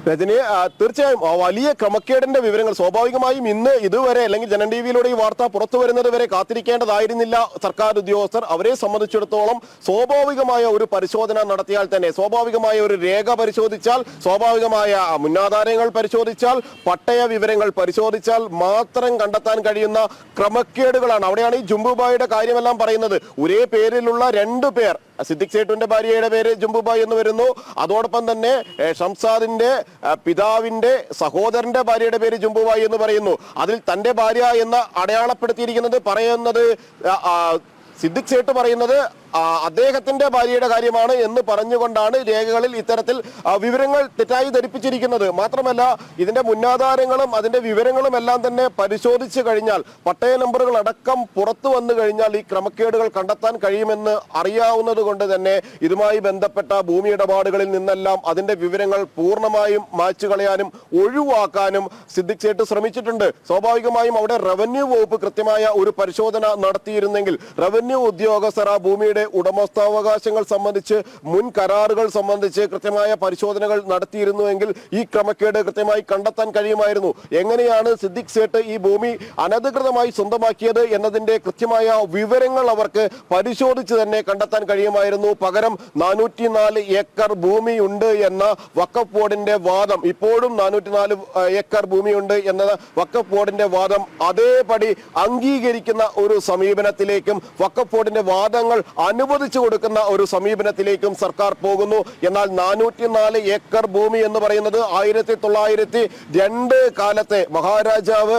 രജനി, തീർച്ചയായും വലിയ ക്രമക്കേടിന്റെ വിവരങ്ങൾ സ്വാഭാവികമായും ഇന്ന് ഇതുവരെ അല്ലെങ്കിൽ ജനം ടിവിയിലൂടെ ഈ വാർത്ത പുറത്തു വരുന്നത് വരെ കാത്തിരിക്കേണ്ടതായിരുന്നില്ല സർക്കാർ ഉദ്യോഗസ്ഥർ. അവരെ സംബന്ധിച്ചിടത്തോളം സ്വാഭാവികമായ ഒരു പരിശോധന നടത്തിയാൽ തന്നെ, സ്വാഭാവികമായ ഒരു രേഖ പരിശോധിച്ചാൽ, സ്വാഭാവികമായ മുന്നാധാരങ്ങൾ പരിശോധിച്ചാൽ, പട്ടയ വിവരങ്ങൾ പരിശോധിച്ചാൽ മാത്രം കണ്ടെത്താൻ കഴിയുന്ന ക്രമക്കേടുകളാണ്. അവിടെയാണ് ഈ ജുംബുബായിയുടെ കാര്യമെല്ലാം പറയുന്നത്. ഒരേ പേരിലുള്ള 2 പേർ, സിദ്ദിഖ് സേട്ടുവിന്റെ ഭാര്യയുടെ പേര് ജുംബുബായി എന്ന് വരുന്നു, അതോടൊപ്പം തന്നെ ഷംസാദിന്റെ പിതാവിന്റെ സഹോദരന്റെ ഭാര്യയുടെ പേര് ജുംബുബായി എന്ന് പറയുന്നു. അതിൽ തന്റെ ഭാര്യ എന്ന് അടയാളപ്പെടുത്തിയിരിക്കുന്നത് പറയുന്നത് സിദ്ദിഖ് സേട്ട് പറയുന്നത് അദ്ദേഹത്തിന്റെ ഭാര്യയുടെ കാര്യമാണ് എന്ന് പറഞ്ഞുകൊണ്ടാണ് രേഖകളിൽ ഇത്തരത്തിൽ വിവരങ്ങൾ തെറ്റായി ധരിപ്പിച്ചിരിക്കുന്നത്. മാത്രമല്ല ഇതിന്റെ മുന്നാധാരങ്ങളും അതിന്റെ വിവരങ്ങളും എല്ലാം തന്നെ പരിശോധിച്ചു കഴിഞ്ഞാൽ, പട്ടയ നമ്പറുകൾ അടക്കം പുറത്തു വന്നു കഴിഞ്ഞാൽ ഈ ക്രമക്കേടുകൾ കണ്ടെത്താൻ കഴിയുമെന്ന് അറിയാവുന്നത് കൊണ്ട് തന്നെ ഇതുമായി ബന്ധപ്പെട്ട ഭൂമി ഇടപാടുകളിൽ നിന്നെല്ലാം അതിന്റെ വിവരങ്ങൾ പൂർണ്ണമായും മായ്ച്ചു കളയാനും ഒഴിവാക്കാനും സിദ്ദിഖ് സേട്ട് ശ്രമിച്ചിട്ടുണ്ട്. സ്വാഭാവികമായും അവിടെ റവന്യൂ വകുപ്പ് കൃത്യമായ ഒരു പരിശോധന നടത്തിയിരുന്നെങ്കിൽ റവന്യൂ ഉദ്യോഗസ്ഥർ ആ ഭൂമിയുടെ ഉടമസ്ഥാവകാശങ്ങൾ സംബന്ധിച്ച് മുൻ കരാറുകൾ സംബന്ധിച്ച് കൃത്യമായ പരിശോധനകൾ നടത്തിയിരുന്നുവെങ്കിൽ ഈ ക്രമക്കേട് കൃത്യമായി കണ്ടെത്താൻ കഴിയുമായിരുന്നു. എങ്ങനെയാണ് സിദ്ദിഖ് സേട്ട് ഈ ഭൂമി അനധികൃതമായി സ്വന്തമാക്കിയത് എന്നതിന്റെ കൃത്യമായ വിവരങ്ങൾ അവർക്ക് പരിശോധിച്ച് തന്നെ കണ്ടെത്താൻ കഴിയുമായിരുന്നു. പകരം 404 ഏക്കർ ഭൂമിയുണ്ട് എന്ന വഖഫ് ബോർഡിന്റെ വാദം, ഇപ്പോഴും 404 ഏക്കർ ഭൂമിയുണ്ട് എന്ന വഖഫ് ബോർഡിന്റെ വാദം അതേപടി അംഗീകരിക്കുന്ന ഒരു സമീപനത്തിലേക്കും വഖഫ് ബോർഡിന്റെ വാദങ്ങൾ അനുവദിച്ചു കൊടുക്കുന്ന ഒരു സമീപനത്തിലേക്കും സർക്കാർ പോകുന്നു. എന്നാൽ 404 ഏക്കർ ഭൂമി എന്ന് പറയുന്നത് 1902 കാലത്തെ മഹാരാജാവ്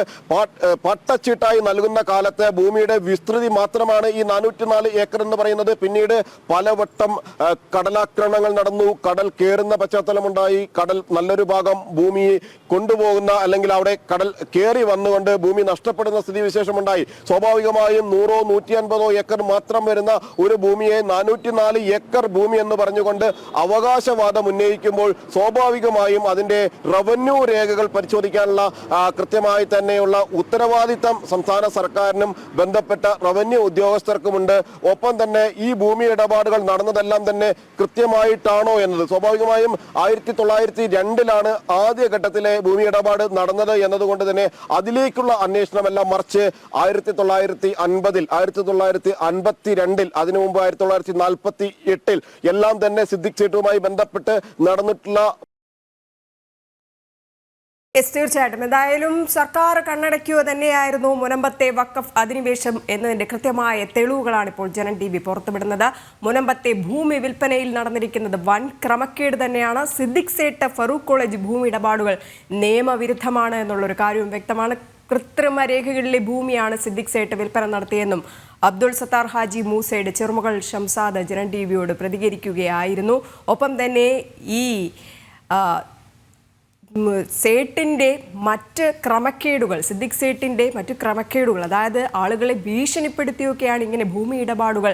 പട്ടച്ചിട്ടായി നൽകുന്ന കാലത്തെ ഭൂമിയുടെ വിസ്തൃതി മാത്രമാണ് ഈ 404 ഏക്കർ എന്ന് പറയുന്നത്. പിന്നീട് പലവട്ടം കടലാക്രമണങ്ങൾ നടന്നു, കടൽ കയറുന്ന പശ്ചാത്തലമുണ്ടായി, കടൽ നല്ലൊരു ഭാഗം ഭൂമി കൊണ്ടുപോകുന്ന അല്ലെങ്കിൽ അവിടെ കടൽ കയറി വന്നുകൊണ്ട് ഭൂമി നഷ്ടപ്പെടുന്ന സ്ഥിതിവിശേഷമുണ്ടായി. സ്വാഭാവികമായും 100 150 ഏക്കർ മാത്രം വരുന്ന ഒരു ഭൂമിയെ 404 ഏക്കർ ഭൂമി എന്ന് പറഞ്ഞുകൊണ്ട് അവകാശവാദം ഉന്നയിക്കുമ്പോൾ സ്വാഭാവികമായും അതിന്റെ റവന്യൂ രേഖകൾ പരിശോധിക്കാനുള്ള കൃത്യമായി തന്നെയുള്ള ഉത്തരവാദിത്തം സംസ്ഥാന സർക്കാരിനും ബന്ധപ്പെട്ട റവന്യൂ ഉദ്യോഗസ്ഥർക്കുമുണ്ട്. ഒപ്പം തന്നെ ഈ ഭൂമി ഇടപാടുകൾ നടന്നതെല്ലാം തന്നെ കൃത്യമായിട്ടാണോ എന്നത് സ്വാഭാവികമായും 1902 ആദ്യഘട്ടത്തിലെ ഭൂമി ഇടപാട് നടന്നത് എന്നതുകൊണ്ട് തന്നെ അതിലേക്കുള്ള അന്വേഷണമെല്ലാം മറിച്ച് 1950 1952 അതിനു മുമ്പ് 1948 എല്ലാം തന്നെ സിദ്ദിഖ് സേട്ടുമായി ബന്ധപ്പെട്ട് നടന്നിട്ടുള്ള തീർച്ചയായിട്ടും എന്തായാലും സർക്കാർ കണ്ണടയ്ക്കുക തന്നെയായിരുന്നു മുനമ്പത്തെ വഖഫ് അധിനിവേശം എന്നതിന്റെ കൃത്യമായ തെളിവുകളാണ് ഇപ്പോൾ ജനം TV പുറത്തുവിടുന്നത്. മുനമ്പത്തെ ഭൂമി വിൽപ്പനയിൽ നടന്നിരിക്കുന്നത് വൻ ക്രമക്കേട് തന്നെയാണ്. സിദ്ദിഖ് സേട്ട് ഫറൂഖ് കോളേജ് ഭൂമി ഇടപാടുകൾ നിയമവിരുദ്ധമാണ് എന്നുള്ളൊരു കാര്യവും വ്യക്തമാണ്. കൃത്രിമ രേഖകളിലെ ഭൂമിയാണ് സിദ്ദിഖ് സേട്ട് വിൽപ്പന നടത്തിയെന്നും അബ്ദുൾ സത്താർ ഹാജി മൂസയുടെ ചെറുമകൾ ഷംസാദ് ജനം TVയോട് പ്രതികരിക്കുകയായിരുന്നു. ഒപ്പം തന്നെ ഈ സേട്ടിൻ്റെ മറ്റ് ക്രമക്കേടുകൾ, സിദ്ദിഖ് സേട്ടിൻ്റെ മറ്റ് ക്രമക്കേടുകൾ, അതായത് ആളുകളെ ഭീഷണിപ്പെടുത്തിയൊക്കെയാണ് ഇങ്ങനെ ഭൂമി ഇടപാടുകൾ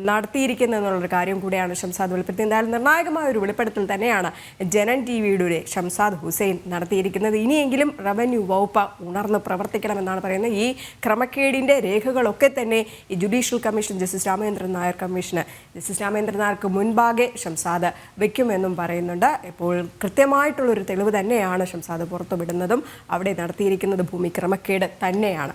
നടത്തിയിരിക്കുന്നത് എന്നുള്ളൊരു കാര്യം കൂടെയാണ് ഷംസാദ് വെളിപ്പെടുത്തിയത്. എന്തായാലും നിർണായകമായ ഒരു വെളിപ്പെടുത്തൽ തന്നെയാണ് ജനം TVയുടെ ഷംസാദ് ഹുസൈൻ നടത്തിയിരിക്കുന്നത്. ഇനിയെങ്കിലും റവന്യൂ വകുപ്പ് ഉണർന്ന് പ്രവർത്തിക്കണമെന്നാണ് പറയുന്നത്. ഈ ക്രമക്കേടിൻ്റെ രേഖകളൊക്കെ തന്നെ ഈ judicial commission justice Ramendran Nair കമ്മീഷന് ജസ്റ്റിസ് രാമേന്ദ്രൻ നായർക്ക് മുൻപാകെ ഷംസാദ് വയ്ക്കുമെന്നും പറയുന്നുണ്ട്. ഇപ്പോൾ കൃത്യമായിട്ടുള്ളൊരു തെളിവ് തന്നെയാണ് ഷംസാദ് പുറത്തുവിടുന്നതും അവിടെ നടത്തിയിരിക്കുന്നത് ഭൂമി ക്രമക്കേട് തന്നെയാണ്.